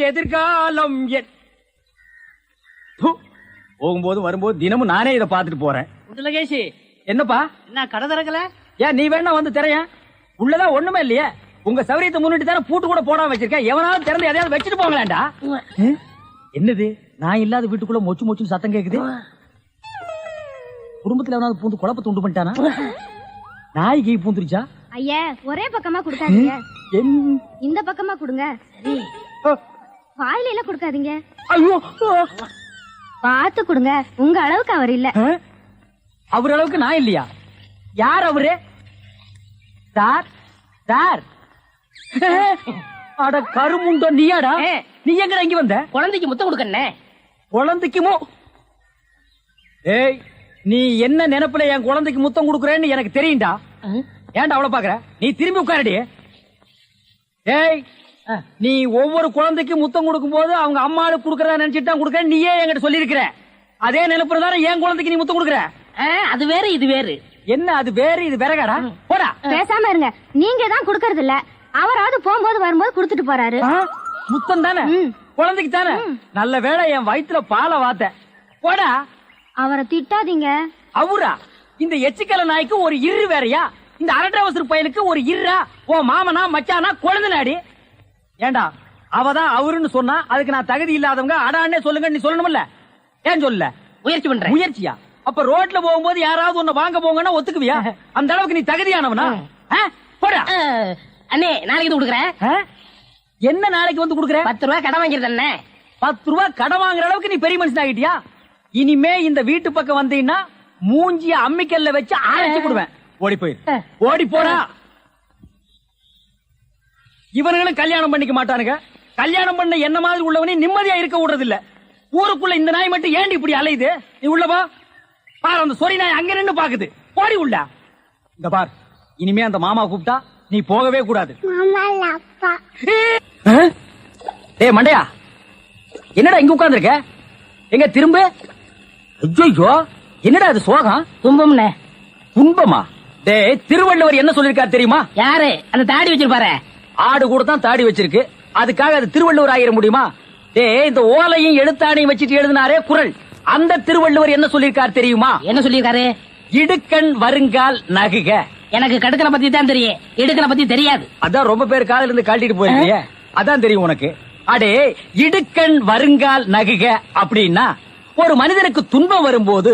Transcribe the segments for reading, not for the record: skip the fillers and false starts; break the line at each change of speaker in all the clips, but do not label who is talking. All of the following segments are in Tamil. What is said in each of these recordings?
எதிர்காலம் போகும்போது வரும்போது தினமும் நானே இதை பாத்துட்டு போறேன்.
லகேஷ்,
என்னப்பா
என்ன கடை திறக்கல?
ஏன் நீ வேணா வந்து திரையன்? உள்ளதான் ஒண்ணுமே இல்லையே. உங்க சௌரியத்தை முன்னிட்டு தானே பூட்டு கூட போடாம வச்சிருக்கேன். எவனாவது திறந்து எதையாவது வச்சுட்டு போங்களாண்டா. என்னது நான் இல்லாத வீட்டுக்குள்ள மொச்சு மொச்சு சத்தம் கேக்குது? குடும்பத்துல எவனாவது பூந்து குழப்பத்தை உண்டு பண்ணிட்டானா? நாய்க்கு பூந்துருச்சா?
ஐயா ஒரே பக்கமா குடுக்காதீங்க, இந்த பக்கமா குடுங்க. வாயில எல்லாம் குடுக்காதீங்க,
ஐயோ
பாத்து குடுங்க. உங்க அளவுக்கு அவர் இல்ல.
அவர் அளவுக்கு நான் இல்லையா? யார் அவரு? சார் சார், அட கருமுண்டோ நீயாடா? நீ எங்க இங்க வந்த?
குழந்தைக்கு முத்தம் கொடுக்கண்ணே.
குழந்தைக்குமோ? ஏய், நீ என்ன நினைப்புல என் குழந்தைக்கு முத்தம் கொடுக்கறேன்னு எனக்கு தெரியும்டா. ஏன்டா அவ்வளவு பாக்குற? நீ திரும்பி உட்காரடி. ஏய், நீ ஒவ்வொரு குழந்தைக்கு முத்தம் கொடுக்கும் போது அவங்க அம்மாளுக்கு கொடுக்கறதா நினைச்சிட்டு தான் கொடுக்கற. நீயே என்கிட்ட சொல்லி இருக்கிற. அதே நினைப்புறதான என் குழந்தைக்கு நீ முத்தம் கொடுக்கற.
அது வேற இது வேறு.
என்ன அது வேறு இது வேறகாடா? போடா.
பேசாம இருங்க. நீங்க தான் குடுக்கறது இல்ல, அவராவது போகும்போது வரும்போது குடுத்துட்டு போறாரு.
முத்தம் தானே குழந்தைக்கு தானே? நல்ல வேளை என் வயிற்றுல பாலை வாத்த. போடா.
அவரை திட்டாதீங்க.
அவரா? இந்த எச்சிக்கல நாய்க்கு ஒரு இரு வேறையா? இந்த அரட்டவசர் பையனுக்கு ஒரு இருரா? ஓ மாமனா மச்சானா குழந்தை நாடி. ஏண்டா அவதான் அவருன்னு சொன்னா அதுக்கு நான் தகுதி இல்லாதவங்க அடான்னே சொல்லுங்க நீ சொல்லணும்ல? ஏன் சொல்ல?
முயற்சி பண்றேன்.
முயற்சியா? அப்ப ரோட்ல போகும்போது யாராவது உன்னை வாங்க போங்கன்னா ஒத்துக்குவியா? அந்த அளவுக்கு நீ தகுதியானவனா? போடா.
அண்ணே நாளைக்கு கொடுக்குறேன்.
என்ன நாளைக்கு வந்து கொடுக்குறேன்?
10 ரூபாய் கடன் வாங்கிறது அண்ணே.
10 ரூபாய் கடன் வாங்குற அளவுக்கு நீ பெரிய மனுஷன் ஆகிட்டியா? இனிமே இந்த வீட்டு பக்கம் வந்தீங்கன்னா மூஞ்சிய அம்மிக்கல்ல வச்சு அரைச்சு கொடுவேன். ஓடி போயிரு. ஓடி போடா. இவனுங்களும் கல்யாணம் பண்ணிக்க மாட்டானுங்க. கல்யாணம் பண்ண என்ன மாதிரி உள்ளவனே நிம்மதியா இருக்க விடுறது இல்ல. ஊருக்குள்ள இந்த நாய் மட்டும் ஏண்டி இப்படி அலையுது? நீ உள்ளவா பாரு. அந்த சொறி நாய் அங்க நின்னு பாக்குது. போடி உள்ள. இந்த பார், இனிமே அந்த மாமா கூப்பிட்டா நீ போகவே கூடாது. டேய் மண்டையா, என்னடா இங்க உட்கார்ந்து இருக்க? எங்க திரும்ப? ஐயோ, என்னடா அது சோகம்?
துன்பம்னே.
துன்பமா? டேய், திருவள்ளுவர் என்ன சொல்லிருக்காரு தெரியுமா?
யாரு? அந்த தாடி வச்சிருப்பாரு.
ஆடு கூட தான் தாடி வச்சிருக்கு, அதுக்காக அது திருவள்ளுவர் ஆகிட முடியுமா? டேய், இந்த ஓலையும் எழுத்தாணையும் வச்சிட்டு எழுதினாரே குறள், அந்த திருவள்ளுவர் என்ன சொல்லிருக்காரு தெரியுமா?
என்ன சொல்லிருக்காரு?
இடுக்கண் வருங்கால் நகுக.
எனக்கு கடுக்கனை பத்தி தான் தெரியும், இடுக்கனை பத்தி தெரியாது.
அதான் ரொம்ப பேர் காலையில இருந்து காட்டிட்டு போயிருக்கீங்க, அதான் தெரியும் உனக்கு. அடே, இடுக்கண் வருங்கால் நகுக அப்படின்னா ஒரு மனிதனுக்கு துன்பம் வரும்போது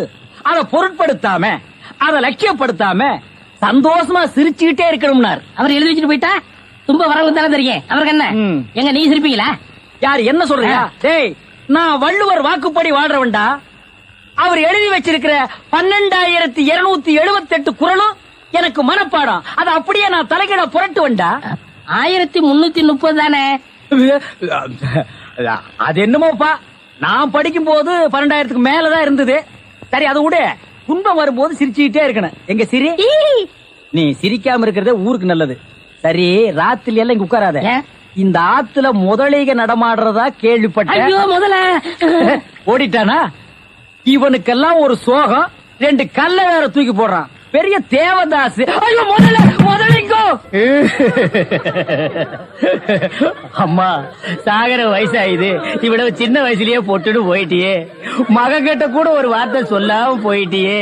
அதை பொருட்படுத்தாம அதை லட்சியப்படுத்தாம சந்தோஷமா சிரிச்சுக்கிட்டே இருக்கணும்னார்.
அவர் எழுதி வச்சுட்டு போயிட்டா துன்பம் வரவங்களுக்கு தானே தெரியும். அவருக்கு என்ன? எங்க நீ சிரிப்பீங்களா?
யார் என்ன சொல்றியா? டேய், நான் வள்ளுவர் வாக்குப்படி வாழ்றவன்டா. அவர் எழுதி வச்சிருக்கிற 12,278 குறளும் எனக்கு மனப்பாடம். அது அப்படியே நான் தலைகீழ புரட்டுவன்டா.
1330 தானே?
அது என்னமோப்பா, நான் படிக்கும் போது 12,000க்கு மேலதான் இருந்தது. சரி, அது விட துன்பம் வரும்போது சிரிச்சுக்கிட்டே இருக்கணும். எங்க சிரி? நீ சிரிக்காம இருக்கிறதே ஊருக்கு நல்லது. சரி, ராத்திரி எல்லாம் இங்க உட்காராத. இந்த ஆத்துல முதலைக நடமாடுறதா கேள்விப்பட்டேன்.
முதல்ல
ஓடிட்டானா? இவனுக்கெல்லாம் ஒரு சோகம், 2 கல்ல வேற தூக்கி போடுறான். பெரிய தேவதாஸ். ஐயோ, முதலிங்கோ. அம்மா, சாகர வயசாயுது, இவ்வளவு சின்ன வயசுலயே போட்டுட்டு போயிட்டியே. மகன் கிட்ட கூட ஒரு வார்த்தை சொல்லாம போயிட்டியே.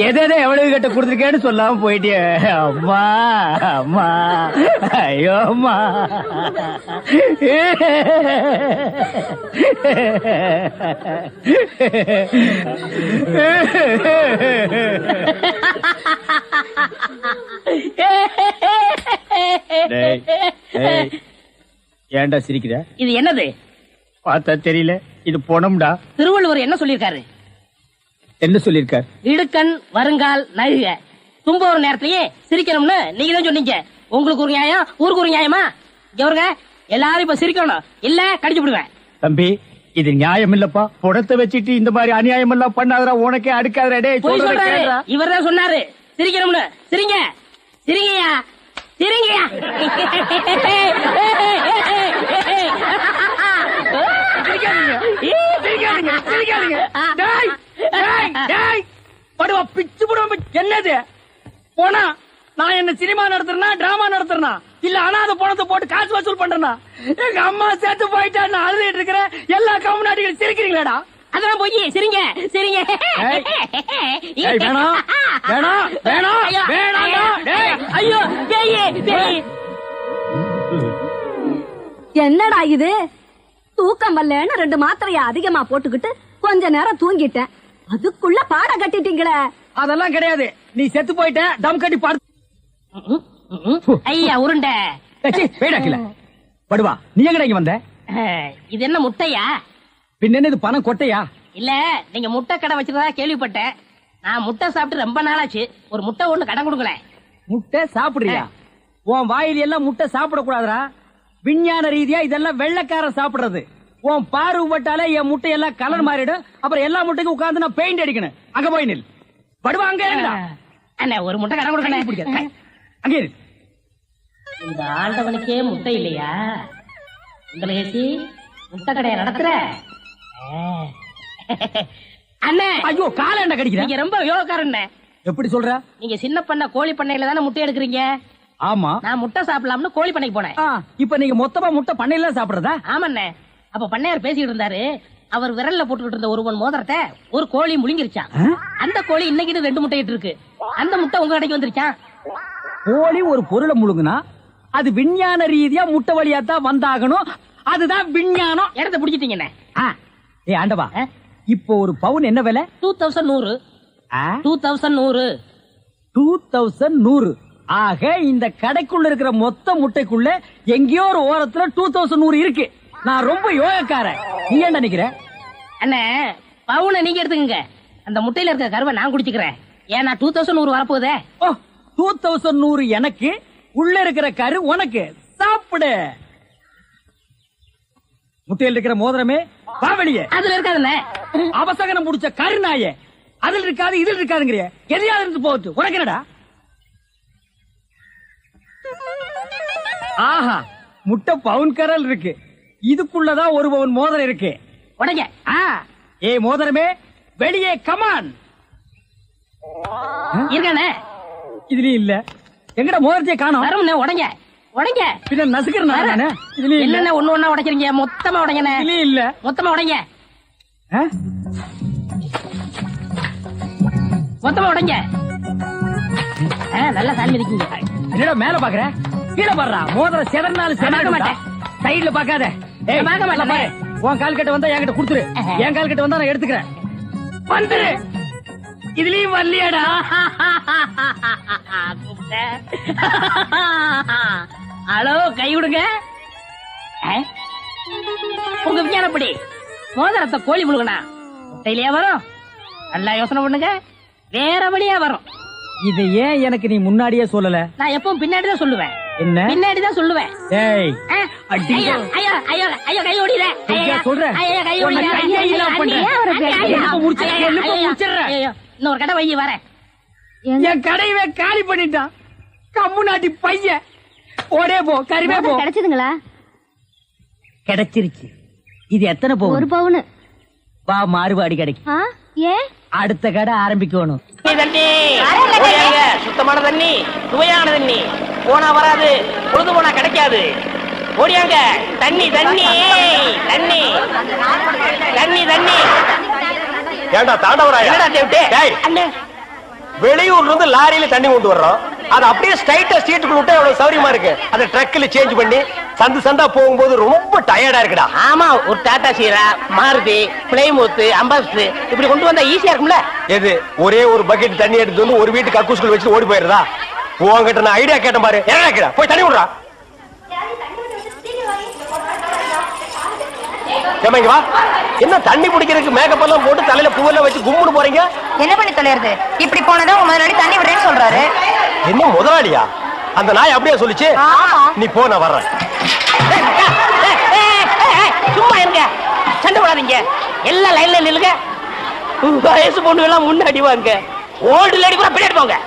எதை எவ்வளவு கிட்ட கொடுத்துருக்கேன்னு சொல்லாம போயிட்டியே. அம்மா அம்மா, ஐயோ அம்மா. ஏன்டா சிரிக்கிற?
இது என்னது?
பார்த்தா தெரியல, இது பொணம்டா.
திருவள்ளுவர் என்ன சொல்லிருக்காரு?
என்ன சொல்லிருக்காரு?
இடுக்கண் வருங்கால் நகுக. துன்ப ஒரு நேரத்திலேயே சிரிக்கணும்னு நீங்க தான் சொன்னீங்க. உங்களுக்கு ஒரு நியாயம், ஊருக்கு ஒரு நியாயமா? இவருங்க எல்லாரும் இப்ப சிரிக்கணும், இல்ல கடிச்சு விடுவேன்.
தம்பி, இது நியாயம் இல்லப்பா. புடத்தை வச்சிட்டு இந்த மாதிரி அநியாயம் எல்லாம் பண்ணாதரா, உனக்கே அடுக்காதரா.
இவர் தான் சொன்னாரு சிரிக்கணும்னு. சிரிங்க சிரிங்கயா, சிரிங்கயா.
என்னது போனா நான் என்ன சினிமா நடத்துறேனா டிராமா நடத்துறேனா இல்ல அனாதை பணத்தை போட்டு காசு வசூல் பண்றேனா? எங்க அம்மா சேர்த்து போயிட்டா நான் அழுதுட்டு இருக்கிறேன். எல்லா கம்முனாட்டிகளும் சிரிக்கிறீங்களாடா?
அதெல்லாம் போய் சிரிங்க சிரிங்க.
ஏய் வேணாம் வேணாம் வேணாம் வேணாம்டா. டேய்
ஐயோ பேய்.
என்னடா இது? தூக்கம் வரலன்னு 2 மாத்திரைய அதிகமா போட்டுக்கிட்டு கொஞ்ச நேரம் தூங்கிட்டேன். அதுக்குள்ள பாட கட்டிட்டீங்களே.
அதெல்லாம் கிடையாது. நீ செத்து போயிட்ட தம் கட்டி பாடு.
ஐயா உருண்டை.
வேடாக்கல படுவா. நீ எங்கடா இங்க வந்த?
இது என்ன முட்டையா?
பின்ன என்ன இது பணம் கொட்டையா?
இல்ல நீங்க முட்டை கடை வச்சிருந்தா கேள்விப்பட்டேன். நான் முட்டை சாப்பிட்டு ரொம்ப நாளாச்சு. ஒரு முட்டை ஒண்ணு கடன் கொடுக்கல.
முட்டை சாப்பிடுறியா? உன் வாயில எல்லாம் முட்டை சாப்பிட கூடாதுடா. விஞ்ஞான ரீதியா இதெல்லாம் வெள்ளைக்காரன் சாப்பிடுறது. உன் பார்வை பட்டாலே என் முட்டை எல்லாம் கலர் மாறிடும். அப்புறம் எல்லா முட்டைக்கும் உட்கார்ந்து நான் பெயிண்ட் அடிக்கணும். அங்க போய் நில். படுவா அங்க இருடா.
அண்ணே ஒரு முட்டை கடன் கொடுக்கல.
அங்க இரு.
இந்த ஆண்டவனுக்கே முட்டை இல்லையா? உங்களை ஏசி முட்டை கடையை நடத்துற அண்ணே.
ஐயோ கால என்ன கடிக்கிற?
நீங்க ரொம்ப யோகக்காரன்.
எப்படி சொல்ற?
நீங்க சின்ன பண்ண கோழி பண்ணையில தானே முட்டை எடுக்கிறீங்க.
ஆமா.
நான் முட்டை சாப்பிடலாம்னு கோழி பண்ணைக்கு போனேன்.
இப்ப நீங்க மொத்தமா முட்டை பண்ணையில சாப்பிடுறதா?
ஆமாண்ணே. அப்ப பண்ணையார் பேசிட்டு இருந்தாரு. அவர் விரல்ல போட்டுக்கிட்டு இருந்த ஒருவன் மோதிரத்தை ஒரு கோழி முழுங்கிருச்சான். அந்த கோழி இன்னைக்கு 2 முட்டை இட்டு இருக்கு. அந்த முட்டை உங்க கடைக்கு வந்துருச்சான்.
கோழி ஒரு பொருளை முழுங்குனா அது விஞ்ஞான ரீதியா முட்டை வழியா தான் வந்தாகணும். அதுதான் விஞ்ஞானம்.
இடத்த பிடிச்சிட்டீங்கண்ணே.
ஏ ஆண்டவா, இப்போ ஒரு பவுன் என்ன விலை?
2100. 2100.
2100. ஆக இந்த கடைக்குள்ள இருக்கிற மொத்த முட்டைக்குள்ள எங்கேயோ ஒரு ஓரத்துல 2100 இருக்கு. நான் ரொம்ப யோகக்காரன். நீ என்ன நினைக்கிற?
அண்ணே பவுனை நீங்க எடுத்துக்கங்க. அந்த முட்டையில இருக்க கருவை நான் குடிச்சுக்கிறேன். ஏன்னா 2100 வரப்போதே.
2100 எனக்கு, உள்ள இருக்கிற கரு உனக்கு. சாப்பிடு. முட்டையில் இருக்கிற மோதிரமே வா வெளியே.
அதுல இருக்காதுண்ணே.
அவசகனம் முடிச்ச கரு நாயே. அதுல இருக்காது இதில் இருக்காதுங்கிறிய. எதையாவது இருந்து போகுது. உனக்கு என்னடா? ஆஹா, முட்டை பவுன் கரல் இருக்கு. இதுக்குள்ளதான் 1 பவுன் மோதிரம் இருக்கு.
உடைங்க.
ஏ மோதிரமே வெளியே கமான்.
இருக்கானே
இதுலயும் இல்ல. எங்கட மோதிரத்தை காணோம்.
வரும்ண்ணே. உடைங்க உடைங்க.
பின்ன நசுக்கிறேன் நானு. இதுலயும் இல்ல.
என்னென்ன ஒண்ணு ஒண்ணா உடைக்கிறீங்க? மொத்தமா உடைங்கண்ணே.
இதுலயும் இல்ல.
மொத்தமா உடைங்க. மொத்தமா உடைங்க. நல்லா சாமி இருக்கீங்க.
என்னடா மேல பாக்குற? கீழே பாடுறா. மோதிரம் செதறனாலும் செதற மாட்டேன். சைடுல பாக்காத.
பார்க்க மாட்டேன்.
உன் கால் கட்ட வந்தா என்கிட்ட குடுத்துரு. என் கால் கட்ட வந்தா நான் எடுத்துக்கிறேன். வந்துரு. இதுலயும் வரலையாடா?
ஹலோ, கை விடுங்க. உங்க விஞ்ஞானப்படி மோதிரத்தை கோழி முழுகனா முட்டையிலேயே வரும். நல்லா யோசனை பண்ணுங்க. வேற வழியா வரும்.
இது ஏன் எனக்கு நீ முன்னாடியே சொல்லல?
நான் எப்பவும் பின்னாடிதான் சொல்லுவேன்.
என்ன?
பின்னாடிதான் சொல்லுவேன்.
ஏய்
ஐயோ ஐயோ ஐயோ ஐயோ, கை ஓடிற.
சொல்றேன்.
இன்னொரு கடை வை வரேன்.
என் கடையவே காலி பண்ணிட்டான். கம்மு நாட்டி பையன். ஓடே போ. கறிவே போ.
கிடைச்சதுங்களா?
கிடைச்சிருச்சு. இது எத்தனை பவுன்?
1 பவுன்.
வா மாறுபாடி கிடைக்கும்.
ஏன்?
அடுத்த கடை ஆரம்பிக்கணும்.
தண்ணி சுத்தமான தண்ணி, சுவையான தண்ணி. போனா வராது, பொழுது போனா கிடைக்காது. ஓடியாங்க. தண்ணி தண்ணி தண்ணி தண்ணி தண்ணி.
ஏண்டா தாண்டவராயா? வெளியூர்ல இருந்து லாரியில தண்ணி கொண்டு வர்றோம். அது அப்படியே ஸ்ட்ரைட்டா ஸ்ட்ரீட்டுக்குள்ள விட்டா எவ்வளவு சௌரியமா இருக்கு. அதை ட்ரக்ல சேஞ்ச் பண்ணி சந்து சந்தா போகும்போது ரொம்ப டயர்டா இருக்குடா.
ஆமா, ஒரு டாடா சீரா, மாருதி, பிளைமூத், அம்பாஸ்டர் இப்படி கொண்டு வந்தா ஈஸியா இருக்கும்ல.
எது ஒரே ஒரு பக்கெட் தண்ணி எடுத்து வந்து ஒரு வீட்டுக்கு கக்கூஸ்குள்ள வச்சு ஓடி போயிருதா? உங்ககிட்ட நான் ஐடியா கேட்டேன் பாரு. என்ன கேக்குற? போய் தண்ணி விடுறா. வா. என்ன தண்ணி பிடிக்கிறதுக்கு மேக்கப் எல்லாம் போட்டு தலையில பூவெல்லாம் வச்சு கும்பிட்டு போறீங்க?
என்ன பண்ணி தொலைறது? இப்படி போனதா உங்க முதலாளி தண்ணி விடுறேன்னு சொல்றாரு.
என்ன முதலாளியா? அந்த நாய் அப்படியே சொல்லிச்சு. நீ போ, நான் வர்றேன்.
சும்மா இருங்க, சண்டை போடாதீங்க. எல்லாம் லைன்ல நில்லுங்க. வயசு பொண்ணு எல்லாம் முன்னாடி வாங்க. ஓல்டு லேடி கூட பின்னாடி போங்க.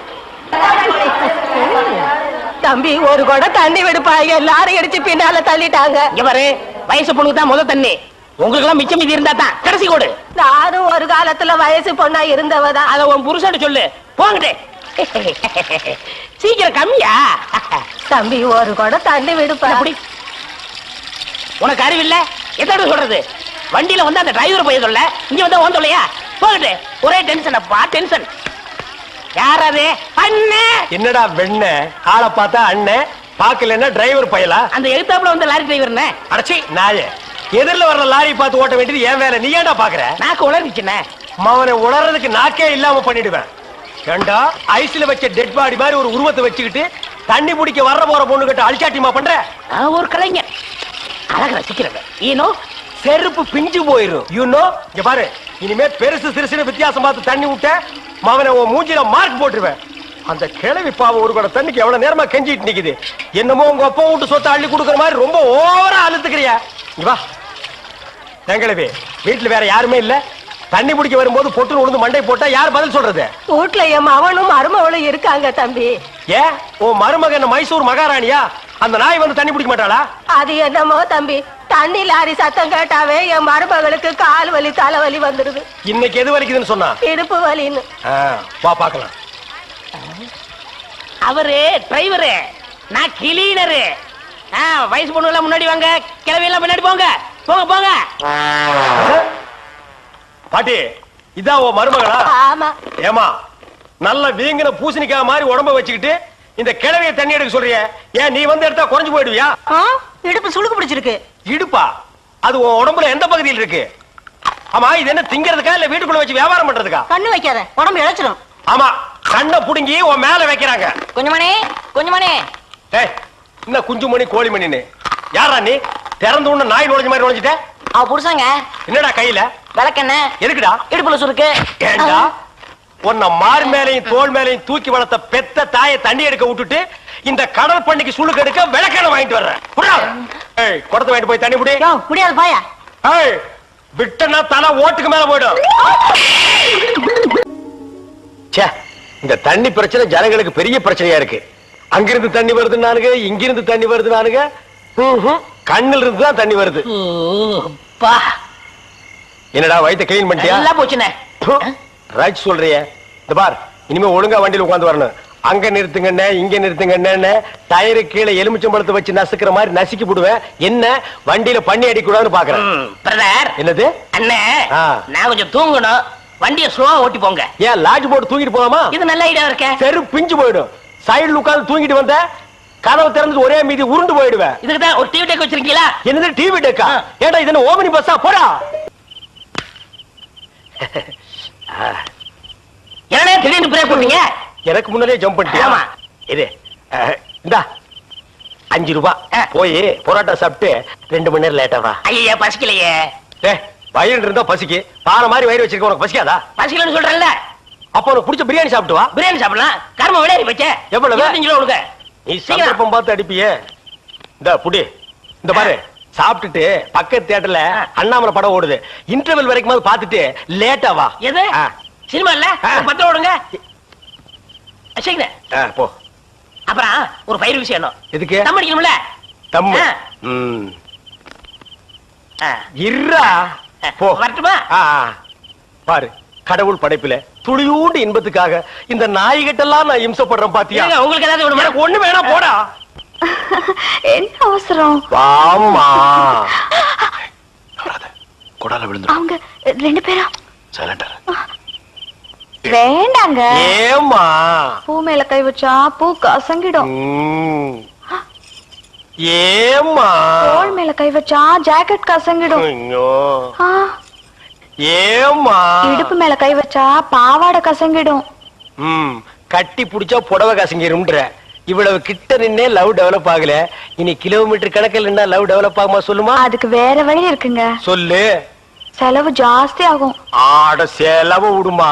தம்பி, ஒரு குடம் தண்ணி விடுப்பாங்க. எல்லாரும் அடிச்சு பின்னால தள்ளிட்டாங்க.
இங்க பாரு, வயசு பொண்ணுக்கு தான் முதல் தண்ணி. உங்களுக்கு எல்லாம் மிச்சம் மீதி இருந்தா தான் கடைசி கோடு.
நானும் ஒரு காலத்துல வயசு பொண்ணா இருந்தவதான்.
அத உன் புருஷன் சொல்லு. போங்கட்டே. சீக்கிரம் கம்மியா?
தம்பி ஒரு குடம் தண்ணி விடுப்பா.
அப்படி உனக்கு அறிவில்ல? எத்தனை சொல்றது? வண்டியில வந்து அந்த டிரைவர் போய் சொல்ல, இங்க வந்து ஓன் சொல்லையா? போகட்டு ஒரே டென்ஷன் அப்பா, டென்ஷன். யாராவது? அண்ணே.
என்னடா வெண்ண ஆளை பார்த்தா அண்ணன் பாக்கலன்னா டிரைவர் பயலா?
அந்த எழுத்தாப்புல வந்து லாரி டிரைவர்னே.
அடச்சி நாயே, எதிரில வர்ற லாரி பார்த்து ஓட்ட வேண்டியது ஏன் வேலை, நீ ஏன்டா பாக்குற?
நாக்கு உளறிச்சுனே.
அவனை உணர்றதுக்கு நாக்கே இல்லாம பண்ணிடுவேன். ஏண்டா ஐஸ்ல வச்ச டெட் பாடி மாதிரி ஒரு உருவத்தை வச்சுக்கிட்டு தண்ணி பிடிக்க வர்ற போற பொண்ணு கிட்ட அழிச்சாட்டிமா பண்ற?
நான் ஒரு கலைஞர், அழக ரசிக்கிறவ. ஈனோ
செருப்பு பிஞ்சு போயிரும். யூனோ இங்க பாரு, இனிமே பெருசு சிறுசுன்னு வித்தியாசம் பார்த்து தண்ணி விட்ட மவனை உன் மூஞ்சில மார்க் போட்டுருவேன். அந்த கிழவி பாவம் ஒரு கூட தண்ணிக்கு எவ்வளவு நேரமா கெஞ்சிட்டு நிக்குது. என்னமோ உங்க அப்பா விட்டு சொத்தை அள்ளி கொடுக்குற மாதிரி ரொம்ப ஓவரா அழுத்துக்கிறியா? இங்க வா. கிழவி வீட்டுல வேற யாருமே இல்ல, தண்ணி பிடிக்க வரும்போது பொட்டு உழுந்து மண்டை போட்டா யார் பதில் சொல்றது?
வீட்டுல என் மவனும் மருமவளும் இருக்காங்க தம்பி.
ஏன் உன் மருமக என்ன மைசூர் மகாராணியா? அந்த நாய் வந்து தண்ணி பிடிக்க மாட்டாளா?
அது என்னமோ தம்பி, தண்ணி லாரி சத்தம் கேட்டாவே என் மருமகளுக்கு கால் வலி தலைவலி வந்துருது.
இன்னைக்கு எது வலிக்குதுன்னு சொன்னா?
இடுப்பு வலின்னு.
வா பாக்கலாம்.
அவரு டிரைவரு, நான் கிளீனரு. வயசு பொண்ணு எல்லாம் முன்னாடி வாங்க, கிளவி எல்லாம் முன்னாடி போங்க. போங்க போங்க.
பாட்டி இதான் உன் மருமகளா?
ஆமா.
ஏமா நல்ல வீங்கின பூசணிக்காய் மாதிரி உடம்ப வச்சுக்கிட்டு இந்த கிழவிய தண்ணி எடுக்க சொல்றிய, ஏன் நீ வந்து எடுத்தா குறைஞ்சு போயிடுவியா?
இடுப்பு சுளுக்கு பிடிச்சிருக்கு.
இடுப்பா? அது உன் உடம்புல எந்த பகுதியில் இருக்கு? ஆமா, இது என்ன திங்கிறதுக்கா இல்ல வீட்டுக்குள்ள வச்சு வியாபாரம் பண்றதுக்கா?
கண்ணு வைக்காத, உடம்பு இழைச்சிடும்.
ஆமா, கண்ணை புடுங்கி உன் மேல வைக்கிறாங்க.
கொஞ்சமணி கொஞ்சமணி.
ஏய், என்ன குஞ்சுமணி கோழிமணின்னு யாரா நீ? திறந்து உள்ள நாய் நுழைஞ்ச மாதிரி நுழைஞ்சிட்ட.
அவ புருஷங்க.
என்னடா கையில?
விளக்கெண்ண.
எதுக்குடா?
இடுப்புல சுருக்கு.
ஏண்டா உன்னை மார் மேலையும் தோல் மேலையும் தூக்கி வளர்த்த பெத்த தாயை தண்ணி எடுக்க விட்டுட்டு இந்த கடல் பண்ணிக்கு சுளுக்கு எடுக்க விளக்கெண்ண வாங்கிட்டு வர்றேன். குடத்தை வாங்கிட்டு போய் தண்ணி முடி.
முடியாது பாயா.
விட்டனா தலை ஓட்டுக்கு மேல போயிடும். இந்த தண்ணி பிரச்சனை ஜனங்களுக்கு பெரிய பிரச்சனையா இருக்கு. அங்கிருந்து தண்ணி வருது நானுங்க, இங்கிருந்து தண்ணி வருது நானுங்க. கண்ணில் இருந்து தான் தண்ணி வருது. என்னடா வயித்தை கிளீன் பண்ணிட்டியா?
எல்லாம் போச்சுனே.
ரைட் சொல்றிய. இந்த பார், இனிமே ஒழுங்கா வண்டியில உட்கார்ந்து வரணும். அங்க நிறுத்துங்கண்ணே, இங்க நிறுத்துங்கண்ணே, டயரு கீழே எலுமிச்சம்பழத்தை வச்சு நசுக்கிற மாதிரி நசுக்கி போடுவேன். என்ன வண்டியில பண்ணி அடிக்கூடாதுன்னு பாக்குறேன்.
பிரதர்.
என்னது?
அண்ணே, நான் கொஞ்சம் தூங்கணும். வண்டியை ஸ்லோவா ஓட்டி போங்க.
ஏன் லாட்ஜ் போட்டு தூங்கிட்டு போலாமா?
இது நல்ல ஐடியா இருக்க.
செரு பிஞ்சு போயிடும். சைடுல உட்கார்ந்து தூங்கிட்டு வந்த கதவு திறந்து ஒரே மீதி உருண்டு போயிடுவேன்.
இதுக்கு தான் ஒரு டிவி டெக் வச்சிருக்கீங்களா?
என்னது டிவி டெக்கா? ஏடா இது என்ன ஓமினி பஸ்ஸா? போடா.
என்னடா திடீர்னு பிரேக் போட்டீங்க?
எனக்கு முன்னாடியே ஜம்ப் பண்ணிட்டியா?
ஆமா.
இது இந்தா 5 ரூபாய். போய் பரோட்டா சாப்பிட்டு 2 மணி நேரம் லேட்டா வா.
ஐயா பசிக்கலையே.
வயிறு இருந்தா பசிக்கு. பானை மாதிரி வயிறு வச்சிருக்க உனக்கு பசிக்காதா?
பசிக்கலன்னு சொல்றேன்ல.
அப்ப உனக்கு பிடிச்ச பிரியாணி சாப்பிட்டு வா.
பிரியாணி சாப்பிடலாம். கர்ம விளையாடி போச்சே.
எவ்வளவு?
25 கிலோ கொடுங்க.
நீ சந்தர்ப்பம் பார்த்து அடிப்பியே. இந்த புடி. இந்த பாரு, சாப்பிட்டுட்டு பக்கத்து தியேட்டர்ல அண்ணாமலை படம் ஓடுது. இன்டர்வல் வரைக்கும் பார்த்துட்டு லேட்டா வா.
எது சினிமா இல்ல? 10 ஓடுங்க. சீக்கிரம்
போ.
அப்புறம் ஒரு பயிர் விஷயம்.
எதுக்கு?
தம் அடிக்கணும்ல.
தம்மு. இருடா. போ.
வரட்டுமா?
பாரு, கடவுள் படைப்பில துளியூண்டு இன்பத்துக்காக இந்த நாய்கிட்டெல்லாம் நான் இம்சப்படுறேன் பாத்தியா?
உங்களுக்கு ஏதாவது
ஒண்ணு வேணாம், போடா.
என்ன அவசரம்?
வாமா. கொடால விழுந்து.
அவங்க 2 பேரும்
சைலண்டா.
வேண்டாங்க.
ஏமா?
பூ மேல கை வச்சா பூ கசங்கிடும்.
ஏமா?
தோள் மேல கை வச்சா ஜாக்கெட் கசங்கிடும்.
ஏமா?
இடுப்பு மேல கை வச்சா பாவாடை கசங்கிடும்.
கட்டி புடிச்சா புடவை கசங்கிரும்ன்ற. இவ்வளவு கிட்ட நின்னே லவ் டெவலப் ஆகல. இனி கிலோமீட்டர் கணக்கில் நின்னா லவ் டெவலப் ஆகுமா சொல்லுமா?
அதுக்கு வேற வழி இருக்குங்க.
சொல்லு.
செலவு ஜாஸ்தி ஆகும்.
ஆட செலவு விடுமா.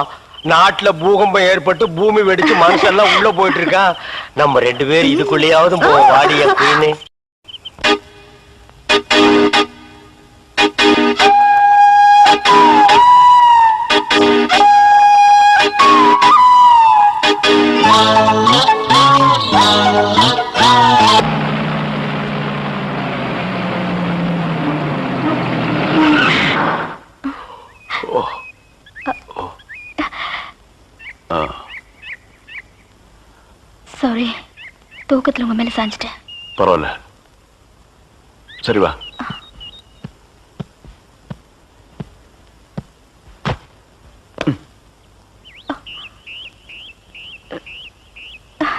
நாட்டுல பூகம்பம் ஏற்பட்டு பூமி வெடிச்சு மனுஷன் எல்லாம் உள்ள போயிட்டு இருக்கான். நம்ம 2 பேரும் இதுக்குள்ளேயாவது வாடி அப்படின்னு.
Sorry. தூக்கத்துல உங்க மேல சாஞ்சிட்டேன்.
பரவாயில்ல, சரி வா.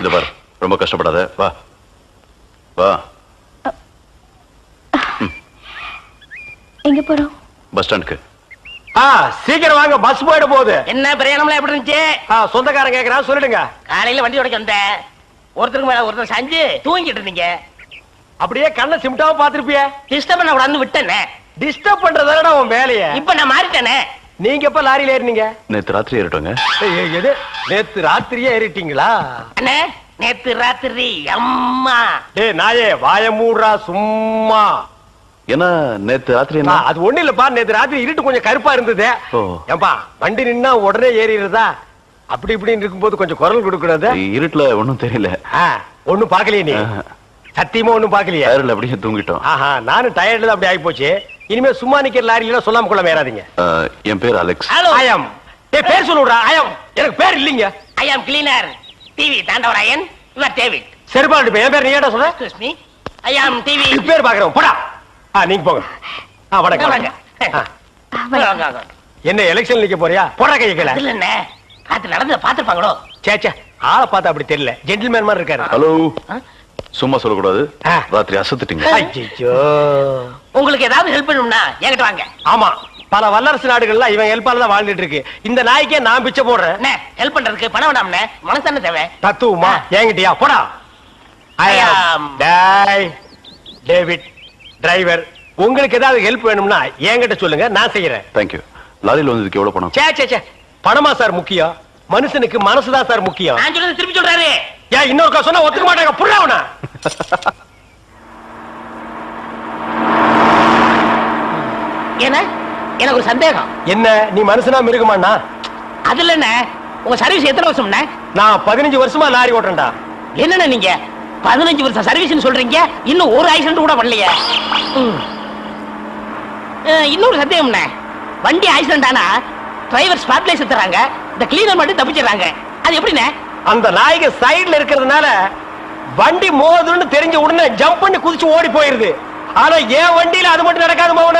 இத பாரு, ரொம்ப கஷ்டப்படாத, வா வா.
எங்க போறோம்?
பஸ் ஸ்டாண்டுக்கு.
சீக்கிரம் வாங்க, பஸ் போயிட போகுது.
என்ன பிரயாணம்லாம் எப்படி இருந்துச்சு?
சொந்தக்காரன் கேக்குறான், சொல்லிடுங்க.
காலையில வண்டி உடைக்க வந்தேன், ஒருத்தருக்கு மேல ஒருத்தர் சாஞ்சு தூங்கிட்டு இருந்தீங்க.
அப்படியே கண்ணை சிமிட்டாம பாத்துருப்பிய.
டிஸ்டர்ப் பண்ண கூடாதுன்னு விட்டேனே.
டிஸ்டர்ப் பண்றதானடா உன் வேலைய.
இப்ப நான் மாறிட்டேனே.
நீங்க எப்ப லாரியில ஏறினீங்க?
நேத்து ராத்திரி ஏறிட்டோங்க.
எது, நேத்து ராத்திரியே ஏறிட்டீங்களா?
அண்ணே, நேத்து ராத்திரி அம்மா.
டேய் நாயே, வாய மூடுறா சும்மா.
ஏன்னா நேத்து ராத்திரி என்ன?
அது ஒண்ணு இல்லப்பா, நேத்து ராத்திரி இருட்டு கொஞ்சம் கருப்பா இருந்தது.
ஓ.
ஏம்பா, வண்டி நின்னா உடனே ஏறிடுறதா? அப்படி இப்படின்னு இருக்கும்போது கொஞ்சம் குரல் கொடுக்கறது.
இருட்டுல ஒண்ணும் தெரியல.
ஒண்ணும் பாக்கலையே நீ? சத்தியமா ஒண்ணும் பாக்கலையே?
டயர்ல அப்படியே தூங்கிட்டோம்.
நானும் டயர்ட்ல தான் அப்படி ஆகி போச்சு. இனிமே சும்மா நிக்கிற லாரியில சொல்லாம கொள்ள மேறாதீங்க.
என் பேர் அலெக்ஸ்.
ஹலோ.
ஆயம். டேய், பேர் சொல்லுடா. ஆயம். எனக்கு பேர் இல்லீங்க.
I am cleaner TV Thandavarayan. Your David.
சரிப்பா, என் பேர் நீ ஏடா சொல்ற?
Excuse me, I am TV.
பேர் பாக்குறோம், போடா. நீங்க போங்க. வணக்கம்.
வாங்க. வாங்க.
என்ன எலெக்ஷன் நிக்க போறியா? போடா கைய கீழ.
இல்ல என்ன, ராத்திரி நடந்து பாத்துப்பாங்களோ?
சேச்சே, ஆளை பார்த்தா அப்படி தெரியல, ஜென்டில்மேன் மாதிரி இருக்காரு.
ஹலோ, சும்மா சொல்லக்கூடாது. ராத்திரி அசத்துட்டீங்க.
ஐயோ,
உங்களுக்கு ஏதாவது ஹெல்ப் பண்ணணும்னா என்கிட்ட வாங்க.
ஆமா, பல வல்லரசு நாடுகள்ல இவன் ஹெல்ப்பால தான் வாழ்ந்துட்டு இருக்கு. இந்த நாய்க்கே நான் பிச்சை போடுறேன்.
என்ன ஹெல்ப் பண்றதுக்கு பணம் வேணாம்னே, மனசான தேவை.
தத்துவமா என்கிட்டயா? போடா. டேய் டேவிட் டிரைவர், உங்களுக்கு ஏதாவது ஹெல்ப் வேணும்னா என்கிட்ட சொல்லுங்க, நான் செய்யறேன்.
தேங்க்யூ. லாரியில் வந்ததுக்கு எவ்வளவு பணம்?
சே பணமா சார் முக்கியம்? மனுஷனுக்கு மனசுதான் சார் முக்கியம்.
நான் சொல்றது திருப்பி சொல்றாரு.
ஏன் இன்னொருக்கா சொன்னா ஒத்துக்க மாட்டாங்க, புரியவனா?
ஏன்னா எனக்கு ஒரு சந்தேகம்.
என்ன, நீ மனுஷனா மிருகமாண்ணா?
அதுல என்ன, உங்க சர்வீஸ் எத்தனை வருஷம்னா?
நான் 15 வருஷமா லாரி ஓட்டுறேன்டா.
என்னன்னா நீங்க 15 வருஷம் சர்வீஸ் சொல்றீங்க, இன்னும் ஒரு ஆக்சிடென்ட் கூட பண்ணலையே. இன்னொரு சந்தேகம்ண்ணே, வண்டி ஆக்சிடென்ட் ஆனா டிரைவர் ஸ்பாட்லைஸ் தராங்க, இந்த கிளீனர் மட்டும் தப்பிச்சிடறாங்க. அது எப்படிண்ணே?
அந்த நாய்க்கு சைடுல இருக்கிறதுனால வண்டி மோதுன்னு தெரிஞ்ச உடனே ஜம்ப் பண்ணி குதிச்சு ஓடி போயிருது. ஆனா என் வண்டியில அது மட்டும் நடக்காது மௌன.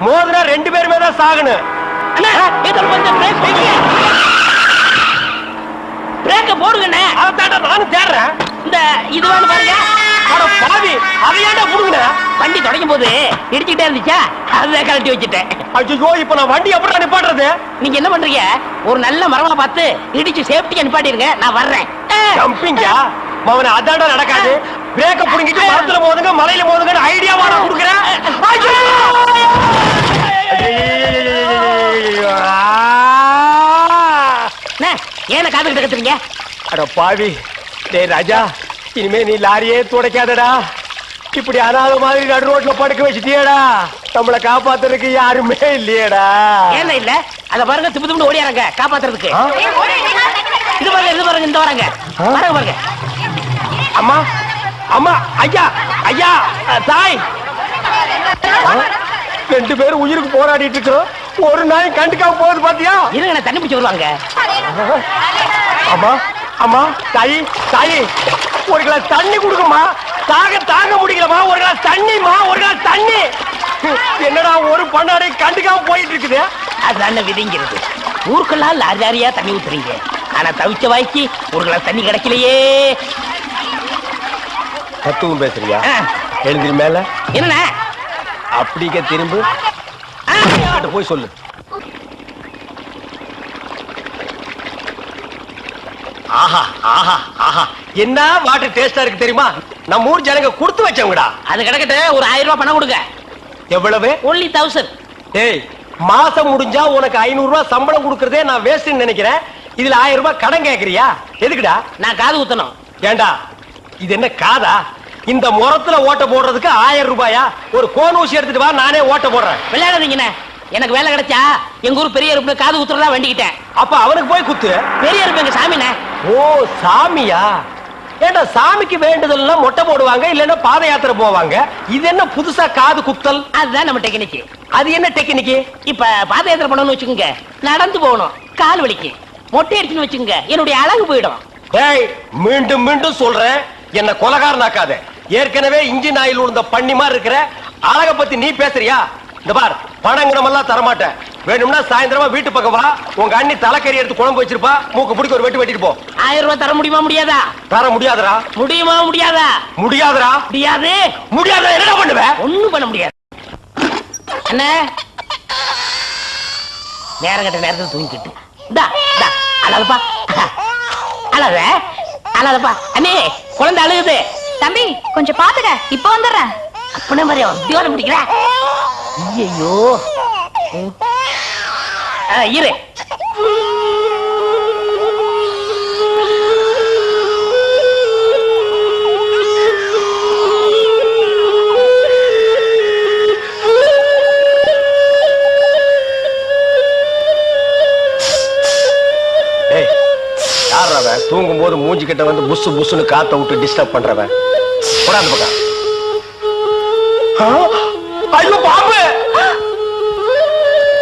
மோதுனா 2 பேருமே தான் சாகணும்.
பிரேக்க போடுங்கண்ணே.
அதான்டா நானும் தேடுறேன்.
இந்த இது வேணும் பாருங்க.
அட பாவி, அதையாண்டா புடுங்கன?
வண்டி தொடங்கும் போது இடிச்சுக்கிட்டே இருந்துச்சா, அதை கழட்டி வச்சுட்டேன்.
ஐயோ, இப்ப நான் வண்டி எப்படி நிப்பாட்டுறது?
நீங்க என்ன பண்றீங்க, ஒரு நல்ல மரமா பார்த்து இடிச்சு சேஃப்டியா நிப்பாட்டிருங்க, நான் வர்றேன்.
ஜம்பிங்கா மவன? அதான்டா நடக்காது. பிரேக்க புடுங்கிட்டு மரத்துல மோதுங்க, மலையில மோதுங்க ஐடியாவா நான் கொடுக்குறேன்.
ஏன காத்துக்கிட்டு கத்துறீங்க?
அட பாவி, டேய் ராஜா, இனிமே நீ லாரியே துடைக்காதடா. இப்படி அனாத மாதிரி நடு ரோட்ல படுக்க வச்சுட்டியடா. நம்மளை காப்பாத்துறதுக்கு யாருமே இல்லையடா.
ஏன் இல்ல, அத பாருங்க, திப்பு திப்பு ஓடியாங்க காப்பாத்துறதுக்கு. இது பாருங்க, இது பாருங்க, இந்த வராங்க பாருங்க பாருங்க.
அம்மா அம்மா, ஐயா ஐயா, தாய், 2 பேரும் உயிருக்கு போராடிட்டு இருக்கோம். ஒரு நாய் கண்டுக்காம போகுது பாத்தியா?
இருங்க, நான் தண்ணி பிடிச்சு வருவாங்க.
அம்மா அம்மா, தாயி தாயி, ஒரு கிளாஸ் தண்ணி கொடுக்குமா? தாங்க முடியலமா, ஒரு கிளாஸ் தண்ணிமா, ஒரு கிளாஸ் தண்ணி. என்னடா ஒரு பண்ணாடை கண்டுக்காம போயிட்டு இருக்குது?
அதுதான் விதிங்கிறது. ஊருக்கெல்லாம் லாரி லாரியா தண்ணி ஊத்துறீங்க, ஆனா தவிச்ச வாய்க்கு ஒரு கிளாஸ் தண்ணி கிடைக்கலையே.
தத்துவம் பேசுறியா? எழுந்திரி மேல.
என்ன
அப்படிக்க திரும்ப போய் சொல்லு. ஆஹா ஆஹா ஆஹா, என்ன வாட்டர் டேஸ்டா இருக்கு தெரியுமா? நம்ம ஊர் ஜனங்க கொடுத்து வச்சவங்கடா.
அது கிடக்கட்டு, ஒரு 1000 ரூபாய் பணம் கொடுங்க.
எவ்வளவு?
only 1000.
ஏய், மாசம் முடிஞ்சா உனக்கு 500 ரூபாய் சம்பளம் கொடுக்கறதே நான் வேஸ்ட்னு நினைக்கிறேன். இதுல 1000 ரூபாய் கடன் கேக்குறியா? எதுக்குடா?
நான் காது ஊத்தணும்.
ஏண்டா, இது என்ன காதா? இந்த முறத்துல ஓட்ட போடுறதுக்கு 1000 ரூபாயா? ஒரு கோன் ஊசி எடுத்துட்டு வா, நானே ஓட்ட போடுறேன்.
விளையாடுறீங்கண்ணே. எனக்கு வேலை கிடைச்சா எங்க ஊர் பெரிய இருப்பு காது ஊத்துறதா வேண்டிக்கிட்டேன்.
அப்ப அவனுக்கு போய் குத்து.
பெரிய இருப்பு எங்க சாமிண்ணே.
ஓ, சாமியா? ஏண்டா, சாமிக்கு வேண்டுதல்லாம் மொட்டை போடுவாங்க, இல்லன்னா பாத யாத்திரை போவாங்க. இது என்ன புதுசா காது குத்தல்?
அதுதான் நம்ம டெக்னிக்.
அது என்ன டெக்னிக்?
இப்ப பாத யாத்திரை பண்ணணும்னு வச்சுக்கோங்க, நடந்து போகணும், கால் வலிக்கு. மொட்டை அடிச்சுன்னு வச்சுக்கோங்க, என்னுடைய அழகு போயிடும்.
டேய், மீண்டும் மீண்டும் சொல்றேன், என்ன கொலகாரனாக்காத. ஏற்கனவே இன்ஜின் ஆயில் உள்ள பண்ணி மாதிரி இருக்கிற அழக பத்தி நீ பேசுறியா? இந்த பார், பணங்கணம் எல்லாம் தரமாட்டேன். வேணும்னா சாயந்தரமா வீட்டு பக்கம் வா. உங்க அண்ணி தலைக்கறி எடுத்து குழம்பு வச்சிருப்பா. மூக்கு பிடிக்க ஒரு வெட்டு வெட்டிட்டு போ.
1000 ரூபாய் தர முடியுமா முடியாதா?
தர முடியாதுடா.
முடியுமா முடியாதா?
முடியாதுடா.
முடியாது.
முடியாத என்ன பண்ணுவ?
ஒண்ணும் பண்ண முடியாது. என்ன நேரம் கட்ட நேரத்தில் தூங்கிக்கிட்டு அழகப்பா அழகப்பா. அண்ணே குழந்தை அழுகுது.
தம்பி கொஞ்சம் பாத்துக்க, இப்ப வந்துடுறேன்.
அப்படி மாதிரி தீவன பிடிக்கிற. ஐயோ இரு.
தூங்கும் போது மூஞ்சி கிட்ட வந்து புசு புசுன்னு காத்த விட்டு டிஸ்டர்ப் பண்றவன். போடாது பக்கம். ஐயோ பாம்பு!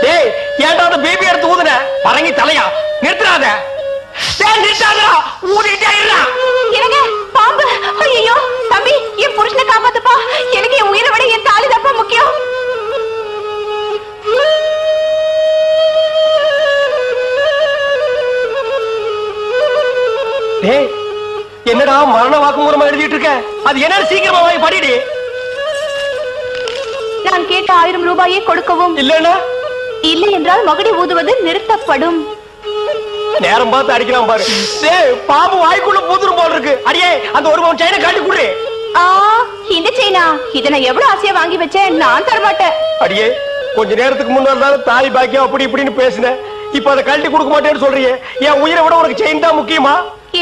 டேய், ஏன்டா அந்த பேபி எடுத்து ஊதுன? பரங்கி தலையா? நிறுத்துறாத. டேய் நிறுத்தாதடா. ஊதிட்டே இருடா.
எனக்கு பாம்பு. ஐயோ தம்பி, என் புருஷனை காப்பாத்துப்பா. எனக்கு என் உயிரை விட என் தாலி தப்பா முக்கியம்.
டேய், என்னடா மரண வாக்குமூலமா எழுதிட்டு இருக்க? அது என்ன சீக்கிரமா வாங்கி படிடி.
நான் கேட்ட 1000 ரூபாயை கொடுக்கவும்,
இல்லன்னா
இல்லை என்றால் மகுடி ஊதுவது நிறுத்தப்படும்.
நேரம் பார்த்து அடிக்கலாம் பாரு. டேய், பாம்பு வாய்க்குள்ள பூத்துரும் போல இருக்கு. அடியே, அந்த ஒரு பவுன் செயினை காட்டி குடு.
இந்த செயினா? இதை நான் எவ்வளவு ஆசையா வாங்கி வச்சேன். நான் தரமாட்டேன்.
அடியே, கொஞ்ச நேரத்துக்கு முன்னாடி தாலி பாக்கியம் அப்படி இப்படின்னு பேசினேன். இப்ப அதை கழட்டி கொடுக்க மாட்டேன்னு சொல்றியே. என் உயிரை விட உனக்கு செயின் தான் முக்கியமா?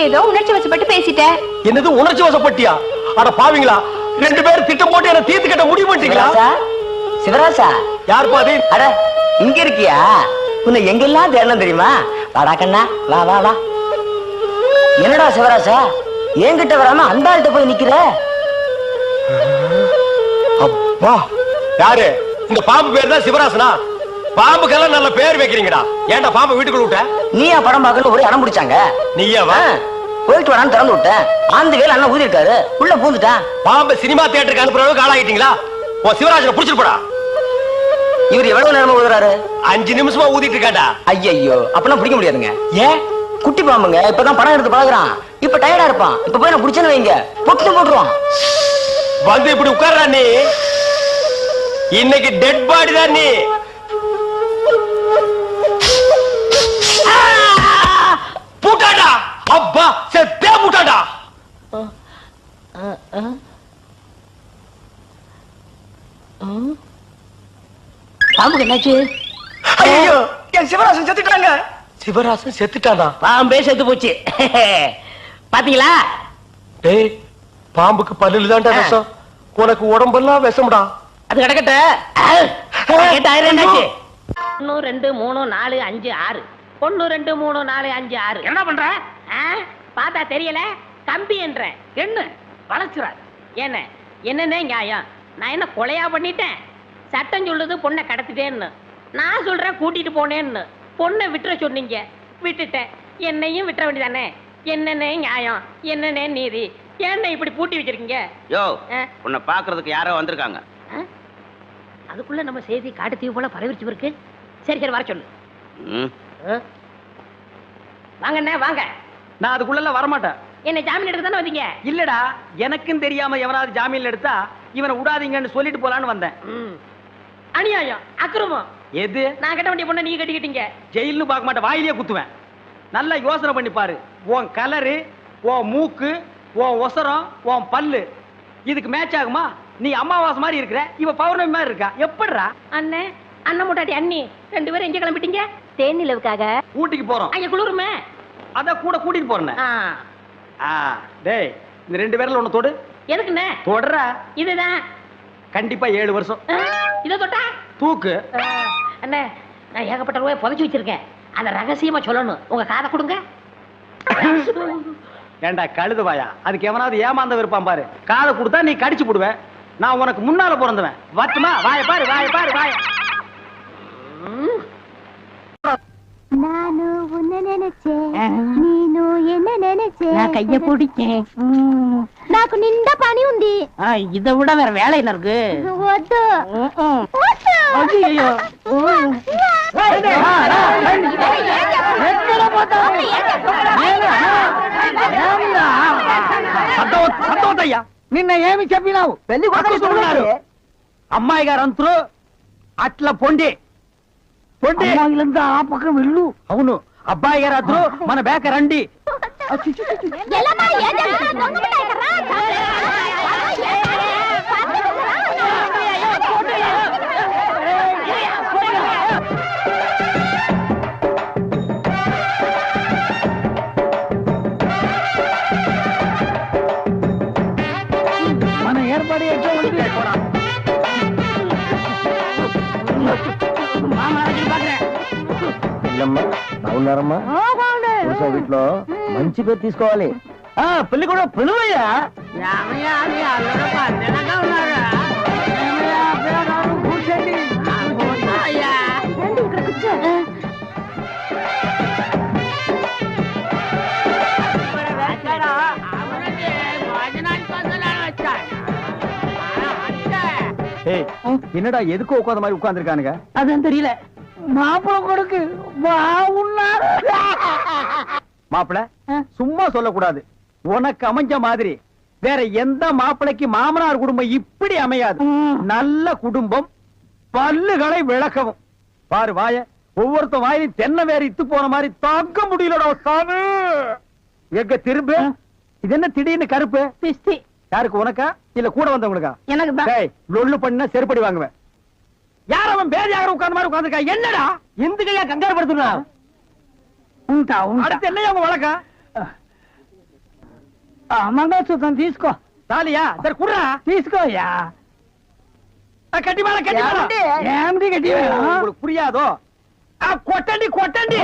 ஏதோ உணர்ச்சி வசப்பட்டு பேசிட்டேன்.
என்னது உணர்ச்சி வசப்பட்டியா? அட பாவீங்களா, 2 பேரும் திட்டம் போட்டு என்ன தீர்த்து கட்ட முடிவு பண்ணிட்டீங்களா?
சிவராசா,
யார் பாதி?
அட இங்க இருக்கியா? உன்னை எங்கெல்லாம் தேடலாம் தெரியுமா? வாடா கண்ணா, வா வா வா. என்னடா சிவராசா, என்கிட்ட வராம அந்த ஆள்கிட்ட போய் நிக்கிற?
அப்பா, யாரு? இந்த பாம்பு பேர் தான் சிவராசனா? பாம்புக்கெல்லாம் நல்ல பேர் வைக்கிறீங்கடா. ஏன்டா பாம்பு வீட்டுக்குள்ள விட்ட?
நீயா படம் பார்க்கணும் ஒரு இடம் பிடிச்சாங்க.
நீயாவா?
போயிட்டு வரான்னு திறந்து விட்டேன். அந்த வேலை அண்ணன் ஊதி இருக்காரு, உள்ள பூந்துட்டான்.
பாம்பு சினிமா தியேட்டருக்கு அனுப்புற அளவுக்கு ஆளாயிட்டீங்களா? ஓ சிவராஜனை புடிச்சிட்டு போடா.
இவர் எவ்வளவு நேரமா ஊதுறாரு?
5 நிமிஷமா ஊதிட்டு இருக்காண்டா.
ஐயோ, அப்பெல்லாம் பிடிக்க முடியாதுங்க.
ஏன்?
குட்டி பாம்புங்க, இப்பதான் படம் எடுத்து பழகுறான். இப்ப டயர்டா இருப்பான். இப்ப போய் நான் பிடிச்சேன்னு வைங்க, பொட்டு போட்டுருவான்.
வந்து இப்படி உட்கார்றா நீ. இன்னைக்கு டெட் பாடி தான் நீ. பூட்டாடா. அப்பா செத்தே பூட்டாடா.
பாம்புக்கு என்னாச்சு?
ஐயோ, என் சிவராசன் செத்துட்டாங்க. சிவராசன் செத்துட்டானா?
பாம்பே செத்து போச்சு. பாத்தீங்களா?
டேய், பாம்புக்கு பல்லுல தான்டா விஷம். உனக்கு உடம்பெல்லாம் விஷம்டா.
அது கிடக்கட்ட. 8000 என்னாச்சு? 1 2 3 4 5 6. 1 2 3 4 5 6. என்ன பண்ற? பார்த்தா தெரியல. கம்பி என்ற என்ன வளச்சுறாரு. என்ன என்னன்னே நியாயம்? நான் என்ன கொலையா பண்ணிட்டேன்? சட்டம் சொல்லுது பொண்ணை கடத்திட்டேன்னு. நான் சொல்றேன் கூட்டிட்டு போனேன்னு. பொண்ணை விட்டுற சொன்னீங்க, விட்டுட்டேன். என்னையும் விட்டுற வேண்டியதானே? என்னன்னே நியாயம்? என்னன்னே நீதி? என்ன இப்படி பூட்டி வச்சிருக்கீங்க?
யோ, உன்னை பாக்குறதுக்கு யாரோ வந்திருக்காங்க.
அதுக்குள்ள நம்ம செய்தி காட்டுத்தீவு போல பரவிச்சு இருக்கு. சரி சரி, வர சொல்லு. வாங்கண்ணே வாங்க.
நான் அதுக்குள்ள வரமாட்டேன்.
என்ன ஜாமீன் எடுக்க தானே வந்தீங்க?
இல்லடா, எனக்கும் தெரியாம எவனாவது ஜாமீன்ல எடுத்தா இவனை விடாதீங்கன்னு சொல்லிட்டு போலான்னு வந்தேன்.
அநியாயம், அக்கிரமம்.
எது?
நான் கட்ட வேண்டிய பொண்ணை நீங்க கட்டிக்கிட்டீங்க.
ஜெயில்னு பார்க்க மாட்டேன், வாயிலேயே குத்துவேன். நல்லா யோசனை பண்ணி பாரு. உன் கலரு, உன் மூக்கு, உன் ஒசரம், உன் பல்லு இதுக்கு மேட்ச் ஆகுமா? நீ அம்மாவாசை மாதிரி இருக்கிற, இவ பௌர்ணமி மாதிரி இருக்கா. எப்படிரா?
அண்ணே, அண்ணன் முட்டாட்டி அண்ணி 2 பேரும் எங்க கிளம்பிட்டீங்க? தேன் நிலவுக்காக.
ஊட்டிக்கு போறோம்.
அங்க குளிருமே,
அத கூட கூட்டிட்டு போறேன். டேய், இந்த 2 பேர்ல ஒண்ணு தொடு.
எதுக்குண்ணே?
தொடரா.
இதுதான்
கண்டிப்பா 7 வருஷம்.
இத தொட்டா
தூக்கு.
அண்ணே, நான் ஏகப்பட்ட ரூபாய் புதைச்சு வச்சிருக்கேன். அத ரகசியமா சொல்லணும். உங்க காதை கொடுங்க.
ஏண்டா கழுதுவாயா, அதுக்கு எவனாவது ஏமாந்த விருப்பான் பாரு. காதை கொடுத்தா நீ கடிச்சு போடுவ. நான் உனக்கு முன்னால பிறந்தவன். வட்டுமா? வாய பாரு, வாய பாரு, வாய.
ನಾನು ಉನ್ನ ನೆನೆಚೆ ನೀನು ಎನ್ನ ನೆನೆಚೆ
கைய பிடிக்கேன்.
నాకు నిండా పని ఉంది.
இதை விட வேற வேலை என்ன இருக்கு?
వద్దు.
ஐயோ
సంతోషయ్యా నిన్న ఏమి చెప్పినావు? పెళ్లి కొడుకున్నారు అమ్మాయి గారు అంతరు అట్లా పొండి పొండి ఆ పక్కన వెళ్ళు. అవును అబ్బాయి గారు అద్దరు మన బేక రండి.
ఎలా మరి ఏం చేస్తున్నారు? దొంగబిడ్డ కర్రా.
మన ఏర్పాటు ఎట్లా ఉంది?
బాగున్నారమ్మా? వీటిలో మంచి పేరు తీసుకోవాలి. పెళ్లి కూడా పిలువయ్యా. என்னடா எதுக்கு உட்காந்த மாதிரி உட்கார்ந்துருக்கானுங்க?
அதுவும் தெரியல.
மாப்பிள கொடுக்கு பாவுன்னாரு. மாப்பிள சும்மா சொல்லக்கூடாது. உனக்கு அமைஞ்ச மாதிரி வேற எந்த மாப்பிளைக்கு மாமனார் குடும்பம் இப்படி அமையாது. நல்ல குடும்பம், பல்லுகளை விளக்கவும். பாரு வாய, ஒவ்வொருத்த வாயிலும் தென்னை வேற இத்து போன மாதிரி தாக்க முடியலடா சாமி. எங்க திரும்ப இது என்ன திடீர்னு கருப்பு?
பிஸ்தி.
யாருக்கு, உனக்கா இல்ல கூட வந்தவங்களுக்கா?
எனக்கு தான்.
லொல்லு பண்ணா செருப்படி வாங்குவேன். யார் அவன் பேதியாக உட்கார்ந்த மாதிரி உட்கார்ந்துருக்கா? என்னடா இந்த கையா கங்காரு படுத்துனா? அடுத்து என்னையா உங்க வழக்கா? మంగళసూత్రం తీసుకో. తాలియా సరే కుర్రా తీసుకోయా. కట్టి మేళ కట్టి ఏమిటి కట్టి உங்களுக்கு புரியாதோ? కొట్టండి కొట్టండి.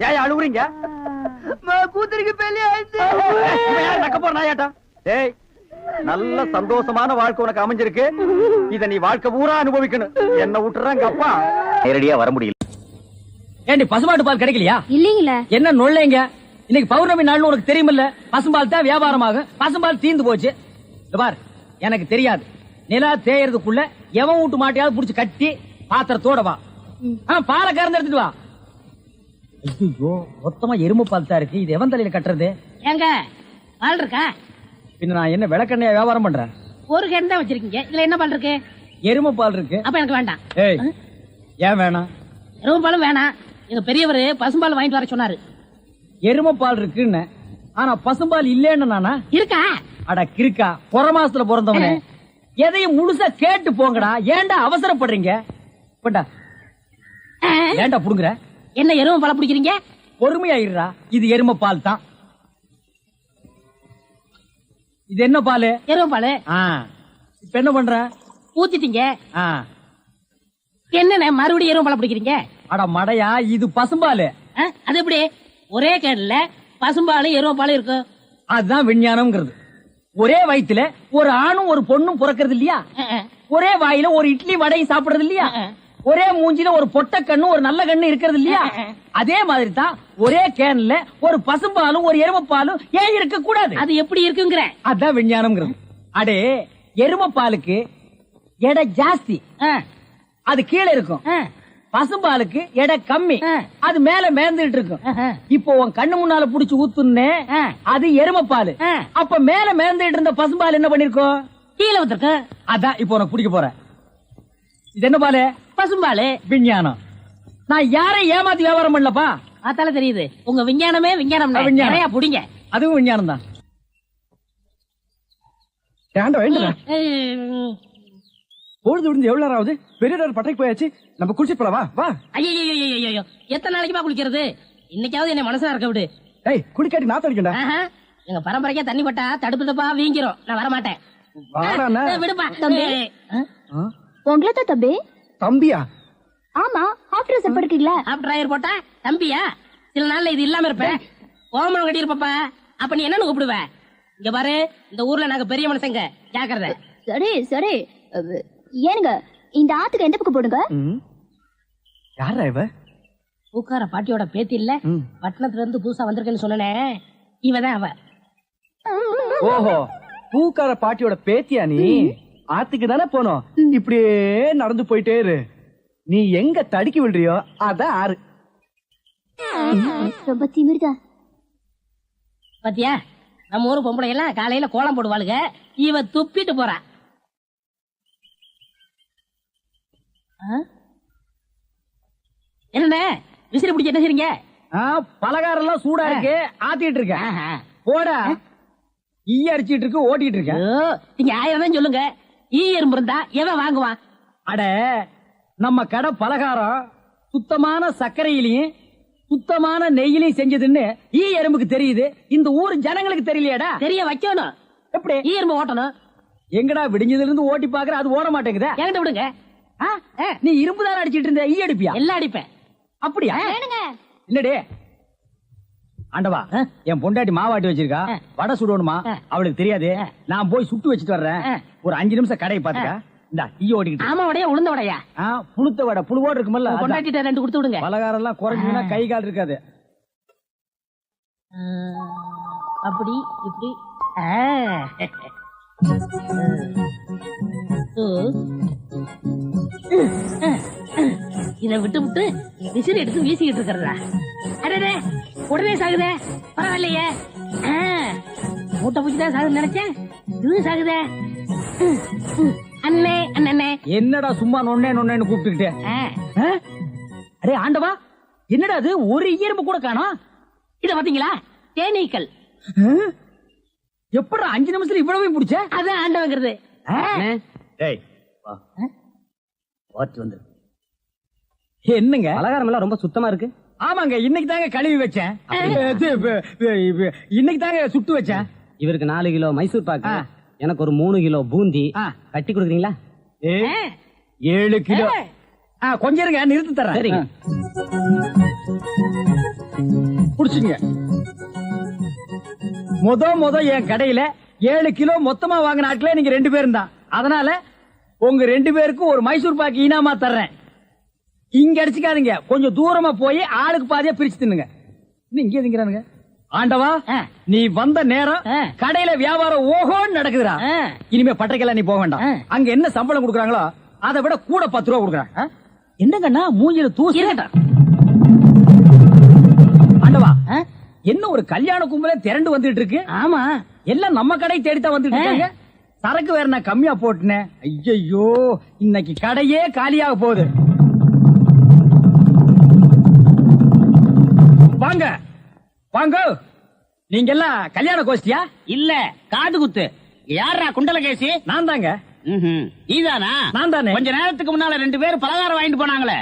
ஏன் அழுவுறீங்க? கூத்துருக்கு பெரிய நக்க போற நாயாட்டா. ஏய், நல்ல சந்தோஷமான வாழ்க்கை உனக்கு அமைஞ்சிருக்கு. இத நீ வாழ்க்கை பூரா அனுபவிக்கணும். என்ன விட்டுறாங்க அப்பா.
நேரடியா வர முடியல.
ஏண்டி பசுமாட்டு பால் கிடைக்கலையா?
இல்லீங்களே.
என்ன நொல்லைங்க? இன்னைக்கு பௌர்ணமி நாள்னு உனக்கு தெரியுமில்ல? பசும்பால் தான் வியாபாரமாகும். பசும்பால் தீந்து போச்சு. பார், எனக்கு தெரியாது. நிலா தேயறதுக்குள்ள எவன் வீட்டு மாட்டையாவது புடிச்சு கட்டி பாத்திரத்தோட வா. பாலை கறந்து எடுத்துட்டு வா. ஐயோ, மொத்தமா எருமை பால் தான் இருக்கு. இது எவன் தலையில கட்டுறது?
ஏங்க பால் இருக்கா?
பின்ன நான் என்ன விளக்கெண்ணையா வியாபாரம் பண்றேன்?
ஒரு கேன் தான் வச்சிருக்கீங்க. இதுல என்ன பால் இருக்கு?
எருமை பால் இருக்கு.
அப்ப எனக்கு வேண்டாம்.
ஏய், ஏன் வேணாம்?
எருமை பாலும் வேணாம். எங்க பெரியவர் பசும்பால் வாங்கிட்டு வர சொன்னாரு.
எருமை பால் இருக்குன்னு, ஆனா பசும்பால் இல்லேன்னு நானா?
இருக்கா?
அட கிறுக்கா, புற மாசத்துல பிறந்தவனே, எதையும் முழுசா கேட்டு போங்கடா. ஏன்டா அவசரப்படுறீங்க? போட்டா ஏன்டா புடுங்குற?
என்ன எருமை பால் பிடிக்கிறீங்க?
பொறுமையாயிடுறா. இது எருமை பால் தான். இது என்ன பால்?
எருமை பால்.
இப்ப என்ன பண்ற?
ஊத்திட்டீங்க. என்ன மறுபடியும் எருமை பால் பிடிக்கிறீங்க?
அட மடையா, இது பசும்பால்.
அது எப்படி ஒரே கேன்ல பசும்பாலும் எருமை பாலும் இருக்கும்?
அதுதான் விஞ்ஞானம்ங்கிறது. ஒரே வயித்துல ஒரு ஆணும் ஒரு பொண்ணும் பிறக்கிறது இல்லையா? ஒரே வாயில ஒரு இட்லி வடையும் சாப்பிடுறது இல்லையா? ஒரே மூஞ்சில ஒரு பொட்ட கண்ணு ஒரு நல்ல கண்ணு இருக்கிறது இல்லையா? அதே மாதிரி தான் ஒரே கேன்ல ஒரு பசும்பாலும் ஒரு எருமைப்பாலும் ஏன் இருக்க கூடாது?
அது எப்படி இருக்குங்கிற?
அதான் விஞ்ஞானம்ங்கிறது. அடே, எருமைப்பாலுக்கு எடை ஜாஸ்தி, அது கீழே இருக்கும். பசும்பாலுக்கு எடை கம்மி, அது மேல மேந்துட்டு இருக்கும். இப்போ உன் கண்ணு முன்னால புடிச்சு ஊத்துனே, அது எருமைப்பால். அப்ப மேல மேந்துட்டு இருந்த பசும்பால் என்ன பண்ணிருக்கோம்?
கீழே ஊத்திருக்கு.
அதான் இப்போ உனக்கு குடிக்க போற. இது என்ன பாலு?
பசும்பாலு.
விஞ்ஞானம். நான் யாரையும் ஏமாத்தி வியாபாரம் பண்ணலப்பா.
அதால தெரியுது உங்க விஞ்ஞானமே விஞ்ஞானம். நிறைய புடிங்க.
அதுவும் விஞ்ஞானம் தான். பொழுது விடுந்து எவ்வளவு நேரம் ஆகுது? பெரிய பட்டைக்கு போயாச்சு. நம்ம குளிச்சு போலவா? வா.
ஐயோ, எத்தனை நாளைக்குமா குளிக்கிறது? இன்னைக்காவது என்ன மனசா இருக்க விடு.
ஏய், குளிக்காட்டி நான் தடிக்கண்டா.
எங்க பரம்பரைக்கா தண்ணி பட்டா தடுப்பு தப்பா வீங்கிரும். நான் வர மாட்டேன். விடுப்பா.
உங்களை தான் தம்பி.
தம்பியா?
ஆமா, ஹாஃப் ட்ரெஸ் படுக்கீங்களா?
ஹாஃப் டிரைவர் போட்டா தம்பியா? சில நாள்ல இது இல்லாம இருப்பேன். கோமணம் கட்டியிருப்பா. அப்ப நீ என்னன்னு கூப்பிடுவ? இங்க பாரு, இந்த ஊர்ல நாங்க பெரிய மனுஷங்க, ஜாக்கிரதை.
சரி சரி. ஏனுங்க இந்த ஆத்துக்கு எந்த பக்கம் போடுங்க?
யாரா இவ?
பூக்கார பாட்டியோட பேத்தி இல்ல, பட்டணத்துல இருந்து புதுசா வந்திருக்கேன்னு சொன்னனே, இவதான் அவ.
ஓஹோ, பூக்கார பாட்டியோட பேத்தியா நீ? ஆத்துக்கு தானே போனோம். இப்படியே நடந்து போயிட்டே இரு. நீ எங்க தடுக்கி விடுறியோ அதான் ஆறு.
ரொம்ப திமிர்தா.
பாத்தியா, நம்ம ஊரு பொம்பளை எல்லாம் காலையில கோலம் போடுவாளுங்க, இவ துப்பிட்டு போறா. என்ன விசிறி பிடிச்ச என்ன செய்றீங்க?
பலகாரம் எல்லாம் சூடா இருக்கு, ஆத்திட்டு இருக்கேன். போடா, ஈ அடிச்சிட்டு இருக்கு, ஓட்டிட்டு இருக்கேன்.
நீங்க 1000 தான் சொல்லுங்க, ஈ எறும்பு இருந்தா எவன் வாங்குவான்?
அட, நம்ம கடை பலகாரம் சுத்தமான சர்க்கரையிலையும் சுத்தமான நெய்யிலையும் செஞ்சதுன்னு ஈ எறும்புக்கு தெரியுது. இந்த ஊர் ஜனங்களுக்கு தெரியலையாடா?
தெரிய வைக்கணும்.
எப்படி?
ஈ எறும்பு ஓட்டணும்.
எங்கடா விடிஞ்சதுல இருந்து ஓட்டி பாக்குற, அது ஓட மாட்டேங்குதா?
என்கிட்ட விடுங்க.
நீ இரும்பு தானே அடிச்சிட்டு இருந்த, ஈ அடிப்பியா?
எல்லாம் அடிப்பேன்.
அப்படியா? இல்லடே ஆண்டவா, என் பொண்டாட்டி மாவாட்டி வச்சிருக்கா, வடை சுடணுமா, அவளுக்கு தெரியாது. நான் போய் சுட்டு வச்சுட்டு வர்றேன். ஒரு 5 நிமிஷம் கடையை பாத்துக்க. இந்த ஈ ஓடிக்கிட்டு.
ஆமா, வடையா உளுந்த வடையா?
புழுத்த வடை, புழுவோடு இருக்குமல்ல.
பொண்டாட்டிட்ட 2 கொடுத்து விடுங்க.
பலகாரம் எல்லாம் குறைஞ்சுனா கை கால் இருக்காது.
அப்படி இப்படி. இதை விட்டு விட்டு விசிறி எடுத்து வீசிக்கிட்டு இருக்கிறதா? அடே, உடனே சாகுதே, பரவாயில்லையே. மூட்டை பூச்சிதான் சாகுது நினைச்சேன், இது சாகுதே. அண்ணே அண்ணே,
என்னடா சும்மா நொன்னே நொன்னேன்னு கூப்பிட்டுக்கிட்டே? அரே ஆண்டவா, என்னடா அது, ஒரு ஈரம்பு கூட காணோம்.
இத பாத்தீங்களா? தேனீக்கள்.
எப்படா 5 நிமிஷத்துல இவ்வளவு பிடிச்ச?
அதான் ஆண்டவங்கிறது.
என்னங்க பலகாரம் எல்லாம் ரொம்ப சுத்தமா இருக்கு? ஆமாங்க, இன்னைக்கு தாங்க கழுவி வச்சேன். இன்னைக்கு தாங்க சுட்டு வச்சேன்.
இவருக்கு 4 கிலோ மைசூர் பாக்கு, எனக்கு ஒரு 3 கிலோ பூந்தி கட்டி கொடுக்குறீங்களா?
7 கிலோ. கொஞ்சம் இருங்க, நிறுத்தி தரேன்.
சரிங்க.
புடிச்சுங்க. முத என் கடையில 7 கிலோ மொத்தமா வாங்கின ஆட்களே நீங்க 2 பேரும் தான். அதனால உங்க 2 பேருக்கும் ஒரு மைசூர் பாக்கு இனாமா தர்றேன். இங்க அடிச்சுக்காதீங்க, கொஞ்சம் தூரமா போய் ஆளுக்கு பாதியா பிரிச்சு தின்னுங்க. இங்க திங்கிறானுங்க. ஆண்டவா, நீ வந்த நேரம் கடையில வியாபாரம் ஓஹோன்னு நடக்குதுடா. இனிமே பட்டைக்கெல்லாம் நீ போக வேண்டாம். அங்க என்ன சம்பளம் கொடுக்குறாங்களோ அதை விட கூட 10 ரூபா கொடுக்குறாங்க. என்னங்கண்ணா மூஞ்சில தூசி? ஆண்டவா, என்ன ஒரு கல்யாண கும்பலே திரண்டு வந்துட்டு இருக்கு?
ஆமா,
எல்லாம் நம்ம கடை தேடித்தான் வந்துட்டு இருக்காங்க. சரக்கு வேற நான் கம்மியா போட்டுனேன். ஐயோ, இன்னைக்கு கடையே காலியாக போகுது. வாங்க வாங்க, நீங்க எல்லாம் கல்யாண கோஷ்டியா?
இல்ல, காது குத்து. யாரா குண்டல கேசி?
நான் தாங்க.
நீதானா? நான் தானே. கொஞ்ச நேரத்துக்கு முன்னால 2 பேர் பலகாரம் வாங்கிட்டு போனாங்களே.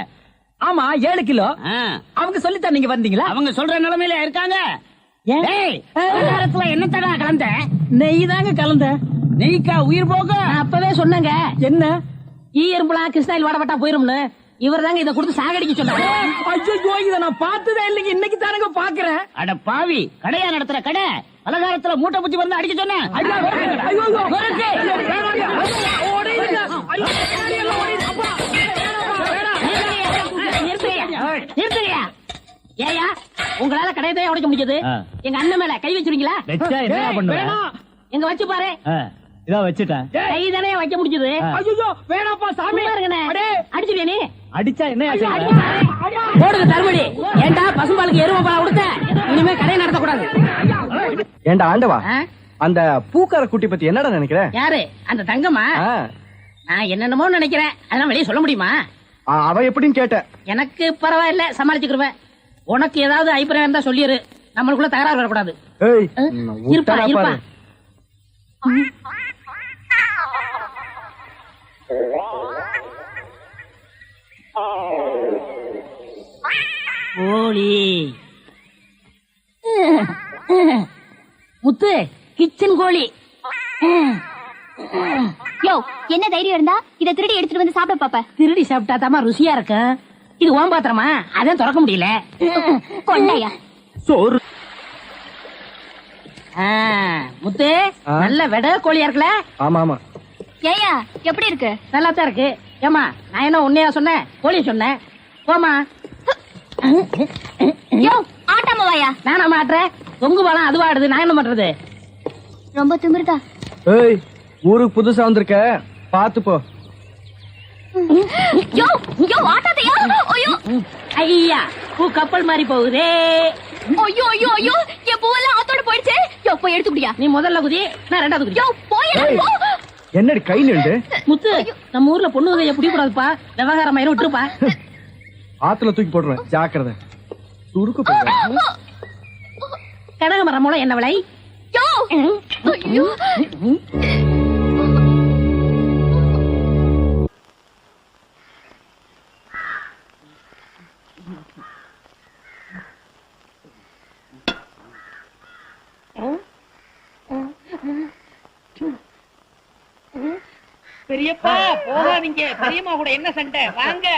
ஆமா, 7 கிலோ. அவங்க சொல்லித்தான் நீங்க வந்தீங்களா?
அவங்க சொல்ற நிலைமையில இருக்காங்க. பலகாரத்துல என்ன தடா கலந்த?
நெய் தாங்க கலந்த.
நெய்க்கா உயிர் போக? அப்பவே சொன்னங்க.
என்ன?
ஈ எறும்புலாம் கிருஷ்ணாயில் வாடப்பட்டா போயிரும்னு. இவர் தாங்க இதை கொடுத்து சாகடிக்க சொன்னாங்க.
ஐயோ, இதை நான் பார்த்ததே இல்லைங்க, இன்னைக்கு தானங்க பாக்குறேன்.
அட பாவி, கடையா நடத்துற கடை, பலகாரத்துல மூட்டை பூச்சி வந்து அடிக்க சொன்னேன். ஏயா, உங்களால கடையத்தையே உடைக்க முடிஞ்சது, எங்க அண்ணன் மேல கை வச்சிருக்கீங்களா? எங்க வச்சு பாரு.
இதான் வச்சுட்டேன்.
கை தானே வைக்க முடிஞ்சது.
ஐயோ, வேணாப்பா சாமி.
அடிச்சுடியா நீ?
அடிச்சா என்ன?
போடுங்க தர்மடி. ஏண்டா பசும்பாலுக்கு எருமை பால் கொடுத்த? இனிமே கடை நடத்தக்கூடாது.
ஏண்டா ஆண்டவா, அந்த பூக்கார குட்டி பத்தி என்னடா நினைக்கிற?
யாரு அந்த தங்கம்மா? நான் என்னென்னமோ நினைக்கிறேன், அதெல்லாம் வெளியே சொல்ல முடியுமா?
அவ எப்படின்னு கேட்ட.
எனக்கு பரவாயில்ல, சமாளிச்சுக்கிருவேன். உனக்கு ஏதாவது அபிப்பிராயம் இருந்தா சொல்லிரு, நம்மளுக்குள்ள தகராறு வரக்கூடாது. இருப்பா இருப்பா. கோழி முத்து, கிச்சன் கோழி.
யோ, என்ன தைரியம் இருந்தா இத திருடி எடுத்துட்டு வந்து சாப்பிட பாப்ப?
திருடி சாப்பிட்டா தாமா ருசியா இருக்கும். இது ஓம் பாத்திரமா, அதான் திறக்க முடியல.
கொண்டையா
சோறு.
முத்து நல்ல வெட கோழியா இருக்குல்ல?
ஆமா ஆமா.
ஏயா எப்படி இருக்கு?
நல்லா தான் இருக்கு. ஏமா நான் என்ன உன்னையா சொன்னேன், கோழி சொன்னேன். போமா.
யோ ஆட்டாம வாயா.
நானா மாட்டுறேன், தொங்கு பாலம் அதுவா ஆடுது, நான் என்ன பண்றது?
ரொம்ப திமிருதா.
ஏய், ஊருக்கு புதுசா வந்திருக்க, பாத்து போ.
யோ யோ ஆட்டாதயா. ஐயோ
ஐயா, பூ கப்பல் மாதிரி போகுதே.
ஐயோ ஐயோ ஐயோ, என் பூவெல்லாம் ஆத்தோட போயிடுச்சு. யோ போய் எடுத்து குடியா.
நீ முதல்ல குதி, நான் ரெண்டாவது குதி.
யோ போயடா போ.
என்னடி கை நின்று?
முத்து, நம்ம ஊர்ல பொண்ணு கைய பிடிக்க கூடாதுப்பா, விவகாரம் ஆயிரம் விட்டுருப்பா.
ஆத்துல தூக்கி போடுறேன், ஜாக்கிரதை. சுருக்கு போடுறேன்.
கனகமரம் மூலம் என்ன விலை?
யோ ஐயோ.
பெரியப்பா போகாதீங்க, பெரியம்மா கூட என்ன சண்டை? வாங்க.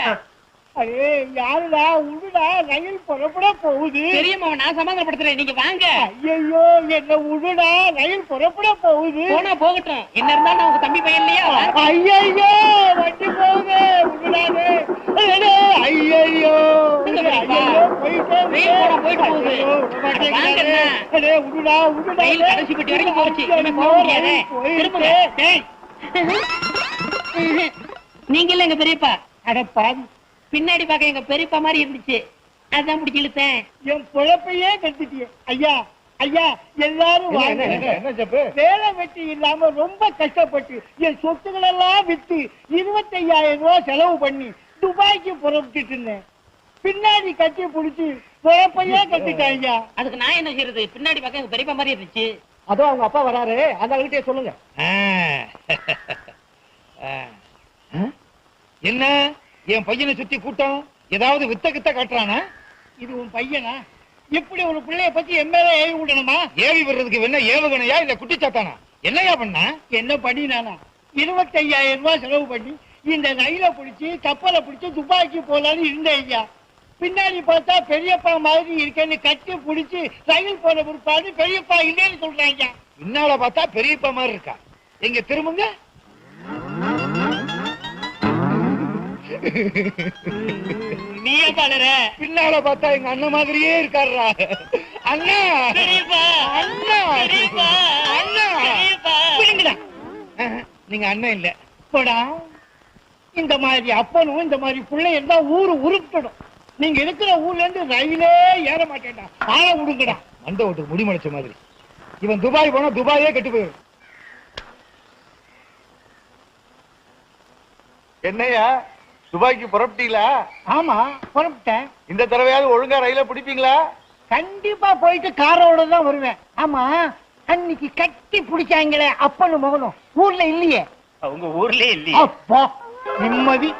அடே யாருடா உடுடா, ரயில் புறப்பட போகுது.
பெரியம்மாவை நான் சமாதானப்படுத்துறேன், நீங்க வாங்க.
ஐயோ என்ன உடுடா, ரயில் புறப்பட போகுது.
போனா போகட்டும், என்ன இருந்தாலும் நான் உங்க தம்பி பையன் இல்லையா?
ஐயோ வண்டி போகுது, உடுடாது. ஐயோ
போயிட்டு போகுது.
உடுடா உடுடா,
ரயில் கடைசி பெட்டி வரைக்கும் போச்சு, இனிமே போக முடியாது. திரும்புங்க. டேய். நீங்க இல்ல எங்க பெரியப்பா.
அட பாவி,
பின்னாடி பார்க்க எங்க பெரியப்பா மாதிரி இருந்துச்சு, அதான் பிடிச்சி இழுத்தேன்.
என் பொழப்பையே கட்டிட்டிய. ஐயா ஐயா எல்லாரும் வாங்க. வேலை வெட்டி இல்லாம ரொம்ப கஷ்டப்பட்டு என் சொத்துக்கள் எல்லாம் வித்து 25,000 ரூபாய் செலவு பண்ணி துபாய்க்கு புறப்பட்டு இருந்தேன். பின்னாடி கட்டி புடிச்சு பொழப்பையே கட்டிட்டாங்க.
அதுக்கு நான் என்ன செய்யறது? பின்னாடி பார்க்க எங்க பெரியப்பா மாதிரி இருந்துச்சு.
அதோ அவங்க அப்பா வராரு, அந்த கிட்டே சொல்லுங்க.
என்ன என் பையனை சுத்தி கூட்டம் ஏதாவது வித்த கித்த காட்டுறானா?
இது உன் பையனா? இப்படி ஒரு பிள்ளைய பத்தி எம்எல்ஏ ஏவி விடணுமா?
ஏவி விடுறதுக்கு என்ன ஏவுகணையா இல்ல குட்டிச்சாத்தானா? என்னையா பண்ணா?
என்ன பண்ணினானா? 25,000 ரூபாய் செலவு பண்ணி இந்த ரயில பிடிச்சி கப்பலை பிடிச்சி துபாய்க்கு போலான்னு இருந்தேன் ஐயா. பின்னாடி பார்த்தா பெரியப்பா மாதிரி இருக்கேன்னு கட்டி பிடிச்சி ரயில் போன பிற்பாடு பெரியப்பா இல்லைன்னு சொல்றாங்க.
பின்னால பார்த்தா பெரியப்பா மாதிரி இருக்கா. எங்க திரும்புங்க.
நீயே பாடுற.
பின்னால பார்த்தா எங்க அண்ணன் மாதிரியே இருக்காருடா. அண்ணா
பெரியப்பா,
அண்ணா
பெரியப்பா,
அண்ணா
பெரியப்பா.
பிடிங்கடா. நீங்க அண்ணன் இல்ல
போடா. இந்த மாதிரி அப்பனும் இந்த மாதிரி பிள்ளை இருந்தா ஊரு உருப்பிடும். நீங்க இருக்கிற ஊர்ல இருந்து ரயிலே ஏற மாட்டேன்டா. ஆள விடுங்கடா.
மண்ட ஓட்டுக்கு முடிமலைச்ச மாதிரி. இவன் துபாய் போனா துபாயே கெட்டு போயிடும். என்னையா துபாய்க்கு புறப்பட்டீங்களா?
ஆமா புறப்பட்டேன்.
இந்த தடவையாவது ஒழுங்கா ரயில பிடிப்பீங்களா?
கண்டிப்பா போயிட்டு காரோட தான் வருவேன். ஆமா அன்னைக்கு கட்டி பிடிச்சாங்களே அப்பனும் மகனும் ஊர்ல இல்லையே.
அவங்க ஊர்லயே இல்லையே.
அப்பா நிம்மதி.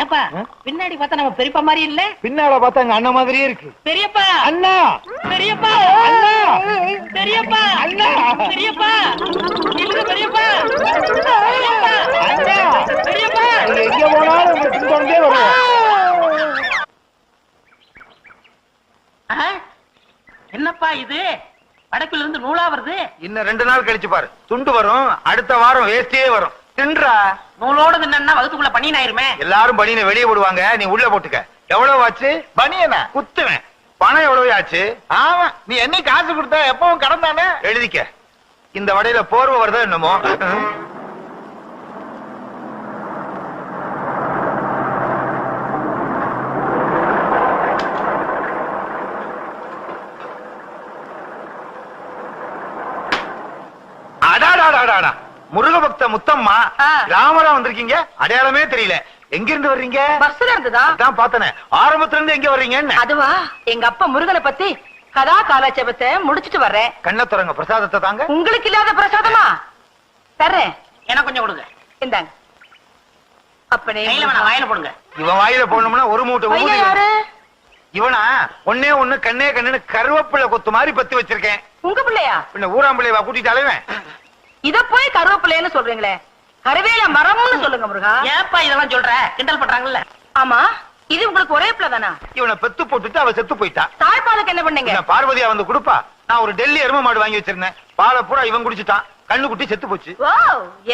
ஏப்பா, பின்னாடி பார்த்தா நம்ம பெரியப்பா மாதிரி இல்ல?
பின்னால பார்த்தா எங்க அண்ணன் மாதிரியே இருக்கு.
பெரியப்பா,
அண்ணா
பெரியப்பா,
அண்ணா
பெரியப்பா,
அண்ணா
பெரியப்பா, இல்ல பெரியப்பா, பெரியப்பா,
அண்ணா
பெரியப்பா.
நீங்க எங்க போனாலும் உங்க பின்தொடர்ந்தே வருவோம்.
என்னப்பா இது? வடக்குல இருந்து நூலா வருது.
இன்னும் 2 நாள் கழிச்சு பாரு, துண்டு வரும். அடுத்த வாரம் வேஸ்டியே வரும். தின்றா.
நூலோட தின்னா வகுத்துக்குள்ள பனியன் ஆயிருமே.
எல்லாரும் பனியனை வெளியே போடுவாங்க, நீ உள்ள போட்டுக்க. எவ்வளவு ஆச்சு? பனியனா குத்துவேன். பணம் எவ்வளவு ஆச்சு? ஆமா, நீ என்ன காசு கொடுத்தா எப்பவும் கடன் தானே. எழுதிக்க. இந்த வடையில போர்வை வருதா என்னமோ. அடாடாடாடா, முருக பக்த முத்தம்மா, ராமரா வந்திருக்கீங்க. அடையாளமே தெரியல. எங்க இருந்து வர்றீங்க?
பஸ்ல இருந்துதா?
தான் பார்த்தனே. ஆரம்பத்துல இருந்து எங்க வர்றீங்கன்னு.
அதுவா, எங்க அப்பா முருகனை பத்தி கதா காலாட்சேபத்தை முடிச்சிட்டு வர்றேன்.
கண்ண துறங்க, பிரசாதத்தை தாங்க.
உங்களுக்கு இல்லாத பிரசாதமா? தர்றேன்.
எனக்கு கொஞ்சம் கொடுங்க.
இந்தாங்க. அப்பனே
கையில வேணாம், வாயில போடுங்க.
இவன் வாயில போடணும்னா ஒரு மூட்டை
பையன்
ஊதி.
யாரு?
இவனா ஒன்னே ஒண்ணு கண்ணே கண்ணுன்னு கருவேப்பிள்ளை கொத்து மாதிரி பத்தி வச்சிருக்கேன்.
உங்க பிள்ளையா?
பின்ன ஊராம்பிள்ளைவா கூட்டிட்டு அலைவேன்.
இத போய் கருவேப்பிள்ளைன்னு சொல்றீங்களே, கருவேல மரம்னு சொல்லுங்க முருகா.
ஏப்பா இதெல்லாம் சொல்ற? கிண்டல் பண்றாங்கல்ல.
ஆமா, இது உங்களுக்கு ஒரே பிள்ளை தானா?
இவனை பெத்து போட்டுட்டு அவ செத்து போயிட்டா.
தாய்ப்பாலுக்கு என்ன பண்ணீங்க?
பார்வதியா வந்து கொடுப்பா. நான் ஒரு டெல்லி எரும மாடு வாங்கி வச்சிருந்தேன். பாலை பூரா இவன் குடிச்சிட்டான். கண்ணு குட்டி செத்து போச்சு.
ஓ,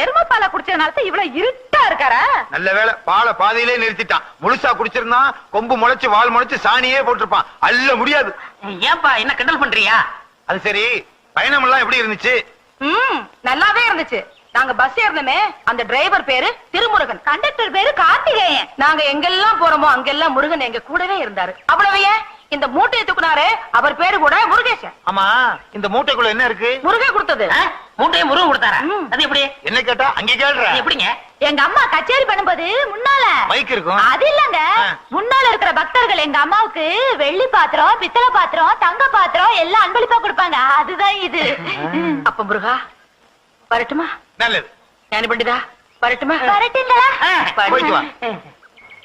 எருமை பாலை குடிச்சதுனால இவ்வளவு இருட்டா இருக்காரா?
நல்ல வேளை பாலை பாதியிலே நிறுத்திட்டான். முழுசா குடிச்சிருந்தான் கொம்பு முளைச்சு வால் முளைச்சு சாணியே போட்டிருப்பான். அள்ள முடியாது.
ஏன்பா என்ன கிண்டல் பண்றியா?
அது சரி, பயணம் எல்லாம் எப்படி இருந்துச்சு?
நல்லாவே இருந்துச்சு. நாங்க பஸ் ஏறணுமே, அந்த டிரைவர் பேரு திருமுருகன், கண்டக்டர் பேரு கார்த்திகேயன். நாங்க எங்கெல்லாம் போறோமோ அங்கெல்லாம் முருகன் எங்க கூடவே இருந்தாரு. அவ்வளவு ஏன், இந்த மூட்டையை தூக்குனாரு அவர் பேரு கூட முருகேசன்.
ஆமா, இந்த மூட்டைக்குள்ள என்ன இருக்கு?
முருகன் கொடுத்தது.
மூட்டையை முருகன் கொடுத்தாரா? அது எப்படி?
என்ன கேட்டா அங்க கேள்ற.
எப்படிங்க?
எங்க அம்மா கச்சேரி பண்ணும்போது முன்னால
மைக் இருக்கும்.
அது இல்லங்க, முன்னால இருக்கிற பக்தர்கள் எங்க அம்மாவுக்கு வெள்ளி பாத்திரம், பித்தளை பாத்திரம், தங்க பாத்திரம் எல்லாம் அன்பளிப்பா கொடுப்பாங்க. அதுதான் இது.
அப்ப முருகா வரட்டுமா?
நல்லது.
ஞானி பண்டிதா வரட்டுமா?
வரட்டுங்களா?
போயிட்டு வா.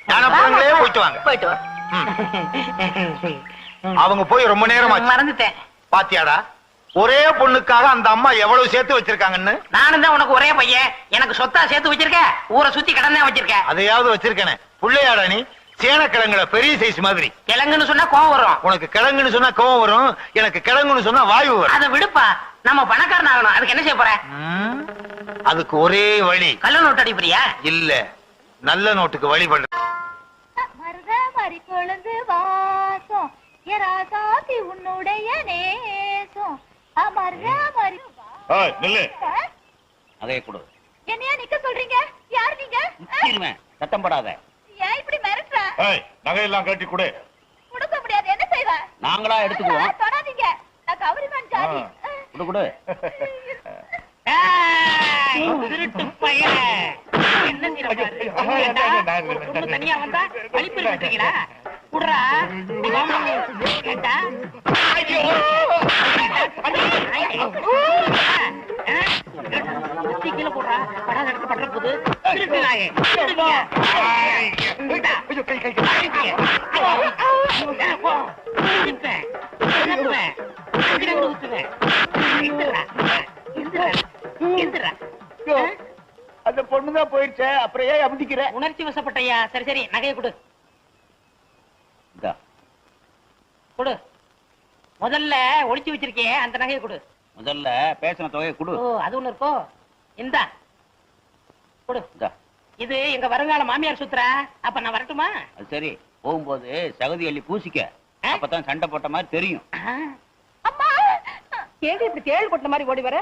ஞானபுரங்களே போயிட்டு வாங்க.
போயிட்டு வா.
அவங்க போய் ரொம்ப நேரம்
மறந்துட்டேன்.
பாத்தியாடா, ஒரே பொண்ணுக்காக அந்த அம்மா எவ்வளவு சேர்த்து வச்சிருக்காங்கன்னு.
நானும் தான் உனக்கு ஒரே பையன், எனக்கு சொத்தா சேர்த்து வச்சிருக்க. ஊரை சுத்தி கடன் தான் வச்சிருக்க.
அதையாவது வச்சிருக்கேனே. புள்ளையாடா நீ? சேனக்கிழங்குல பெரிய சைஸ் மாதிரி.
கிழங்குன்னு சொன்னா கோவம் வரும்.
உனக்கு கிழங்குன்னு சொன்னா கோவம் வரும், எனக்கு கிழங்குன்னு சொன்னா வாயு வரும்.
அதை விடுப்பா, நம்ம பணக்காரன் ஆகணும். அதுக்கு என்ன செய்ய போற?
அதுக்கு ஒரே வழி.
கள்ள நோட்டு அடிப்பறியா?
இல்ல, நல்ல நோட்டுக்கு வழி பண்ற.
மருதமரி கொழுந்து வாசம் எராசாத்தி உன்னுடைய நேசம் மருதமரி.
நில்லு. அதே கொடு.
என்னையா நிக்க சொல்றீங்க? யார் நீங்க?
நிச்சிருவேன், சத்தம் போடாத.
ஏன் இப்படி மிரட்டுற?
நகையெல்லாம் கட்டி கொடு.
கொடுக்க முடியாது. என்ன செய்வ?
நாங்களா எடுத்துக்குவோம்.
தொடாதீங்க, நான் கவரிமான் ஜாதி.
கொடு கொடு.
திருட்டு பையன் என்ன தனியா வந்தா வலிப்பு இருக்கீங்களா? குடுறா கேட்டா. கீழே போடுறா, படாத இடத்துல படுற போது. திருட்டு நாயே,
அந்த பொண்ணுதான் போயிருச்சே, அப்புறம் ஏன் அப்படிக்கிற?
உணர்ச்சி வசப்பட்டையா? சரி சரி, நகையை கொடு. கொடு. முதல்ல ஒளிச்சு வச்சிருக்கே அந்த நகையை கொடு.
முதல்ல பேசின தொகையை கொடு.
ஓ, அது ஒண்ணு இருக்கோ? இந்தா கொடு. இது எங்க வருங்கால மாமியார் சுத்துறா. அப்ப நான் வரட்டுமா?
அது சரி, போகும்போது சகதி அள்ளி பூசிக்க. அப்பதான் சண்டை போட்ட மாதிரி தெரியும்.
ஏங்க இப்படி தேள் கொட்ட மாதிரி ஓடி வர?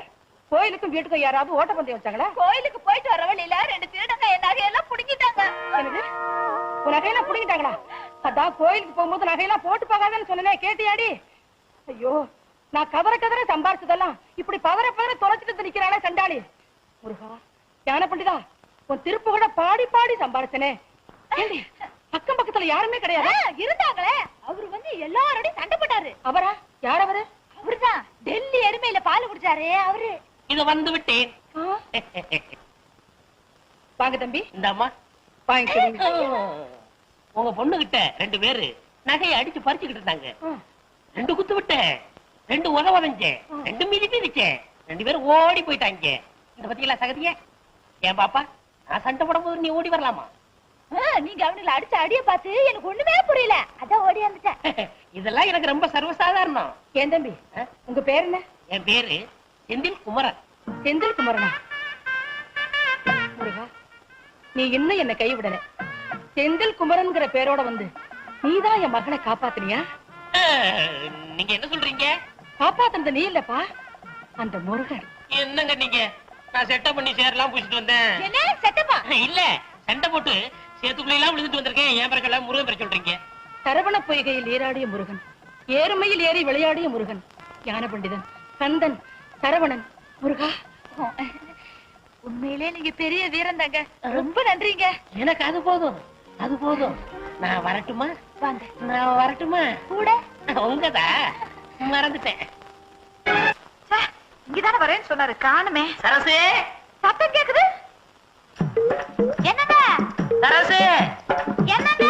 கோயிலுக்கும் வீட்டுக்கும் யாராவது ஓட்டப்பந்தயம் வச்சாங்களா?
கோயிலுக்கு போயிட்டு வர வழியில 2 திருடங்க என் நகையெல்லாம் புடுங்கிட்டாங்க.
உன் நகையெல்லாம் புடுங்கிட்டாங்களா? அதான் கோயிலுக்கு போகும்போது நகையெல்லாம் போட்டு போகாதன்னு சொன்னேன், கேட்டியாடி? ஐயோ, நான் கதற கதற சம்பாரிச்சதெல்லாம் இப்படி பதற பதற தொலைச்சிட்டு நிக்கிறானே சண்டாளி. முருகா, ஞான பண்டிதா, உன் திருப்பு கூட பாடி பாடி சம்பாரிச்சனே. அக்கம் பக்கத்துல யாருமே கிடையாது.
இருந்தாங்களே, அவரு வந்து எல்லாரோடையும் சண்டை போட்டாரு.
அவரா? யார் அவரு?
அவருதான் டெல்லி எருமையில பால் குடிச்சாரு அவரு.
இது வந்து விட்டேன்.
வாங்க தம்பி.
இந்த அம்மா
வாங்க.
உங்க பொண்ணு கிட்ட 2 பேரு நகையை அடிச்சு பறிச்சுக்கிட்டு இருந்தாங்க. 2 குத்து விட்டேன், 2 உதவதஞ்சேன், 2 மிதிச்சேன். 2 பேரும் ஓடி போயிட்டாங்க. இந்த பத்தியெல்லாம் சகதிய ஏன் பாப்பா, நான் சண்டை போடும் போது நீ ஓடி வரலாமா?
நீங்க அவனுங்களை அடிச்ச அடிய பார்த்து எனக்கு ஒண்ணுமே புரியல, அதான் ஓடி வந்துட்டேன்.
இதெல்லாம் எனக்கு ரொம்ப சர்வசாதாரணம்.
ஏன் தம்பி, உங்க பேர் என்ன?
என் பேரு செந்தில் குமரன்.
செந்தில் குமரனா? முருகா, நீ இன்னும் என்ன கைவிடல. செந்தில் குமரன்ங்கிற பேரோட வந்து நீதான் என் மகனை காப்பாத்தினியா?
நீங்க என்ன சொல்றீங்க?
காப்பாத்துனது நீ இல்லப்பா, அந்த முருகன்.
என்னங்க நீங்க? நான் செட்டப் பண்ணி சேரலாம் பூசிட்டு வந்தேன்.
என்ன செட்டப்பா?
இல்ல, சண்டை போட்டு சேத்துக்குள்ள எல்லாம் விழுந்துட்டு வந்திருக்கேன். ஏன் பிறகு முருகன் பேர் சொல்றீங்க?
சரவண பொய்கையில் நீராடிய முருகன், ஏறுமையில் ஏறி விளையாடிய முருகன், ஞான பண்டிதன், கந்தன், சரவணன். முருகா,
உண்மையிலே நீங்க பெரிய வீரன் தாங்க. ரொம்ப நன்றிங்க.
எனக்கு அது போதும், அது போதும். நான் வரட்டுமா?
வாங்க.
நான் வரட்டுமா?
கூட
உங்கதா மறந்துட்டேன்.
இங்கதானே வரேன்னு சொன்னாரு, காணுமே.
சரசு,
சத்தம் கேக்குது. என்னங்க?
சரசு,
என்னங்க?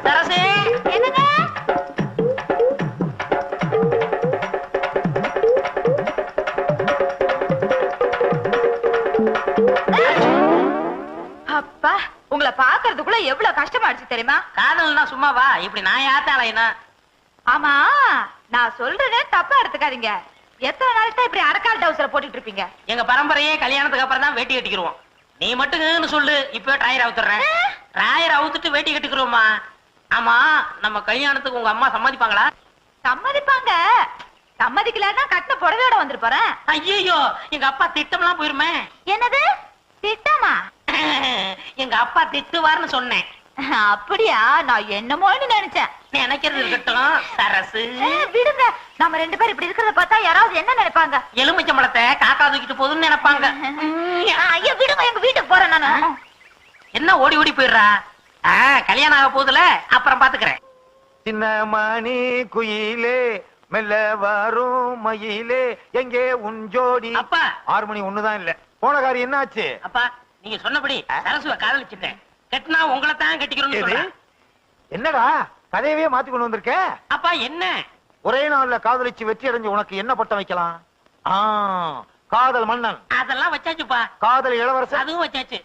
சரசு,
என்னங்க? எவ்வளவு கஷ்டமாயிடுச்சு தெரியுமா?
காதல்னா சும்மாவா இப்படி நான் யாத்தாலைனா?
ஆமா, நான் சொல்றதே தப்பா எடுத்துக்காதீங்க. எத்தனை நாள் தான் இப்படி அரக்கால் டவுசரை போட்டுட்டு இருப்பீங்க?
எங்க பரம்பரையே கல்யாணத்துக்கு அப்புறம் தான் வேட்டி கட்டிக்கிறோம். நீ மட்டும் சொல்லு, இப்ப டிராயர் அவுத்துறேன். டிராயர் அவுத்துட்டு வேட்டி கட்டிக்கிறோமா? ஆமா, நம்ம கல்யாணத்துக்கு உங்க அம்மா சம்மதிப்பாங்களா?
சம்மதிப்பாங்க. சம்மதிக்கலன்னா கட்டின புடவையோட வந்துட்டு போறேன்.
ஐயோ, எங்க அப்பா திட்டம்லாம் போயிருமே.
என்னது திட்டமா?
எங்க அப்பா திட்டுவார்னு சொன்னேன்.
அப்படியா? நான் என்னமோன்னு நினைச்சேன்.
நினைக்கிறது இருக்கட்டும் சரசு.
விடுங்க, நம்ம 2 பேரும் இப்படி இருக்கிறத பார்த்தா யாராவது என்ன நினைப்பாங்க?
எலுமிச்சம்பழத்தை காக்கா தூக்கிட்டு போகுதுன்னு நினைப்பாங்க.
ஐயா விடுங்க, எங்க வீட்டுக்கு போறேன் நானு.
என்ன ஓடி ஓடி போயிடுறா? கல்யாணம் ஆக போதுல, அப்புறம் பாத்துக்கிறேன்.
சின்ன மணி குயிலே மெல்ல வரும் மயிலே எங்கே உன் ஜோடி.
அப்பா
6 மணி ஒண்ணுதான் இல்ல. போன காரியம் என்ன ஆச்சு?
அப்பா, நீங்க சொன்னபடி சரசுவ காதலிச்சுட்டேன். கட்டினா உங்களை தான் கட்டிக்கிறோம்னு சொல்றேன்.
என்னடா கதையவே மாத்தி கொண்டு வந்திருக்க?
அப்பா என்ன
ஒரே நாள்ல காதலிச்சு வெற்றி அடைஞ்சு உனக்கு என்ன பட்டம் வைக்கலாம்? காதல் மன்னன்.
அதெல்லாம் வச்சாச்சுப்பா.
காதல் இளவரசன்.
அதுவும் வச்சாச்சு.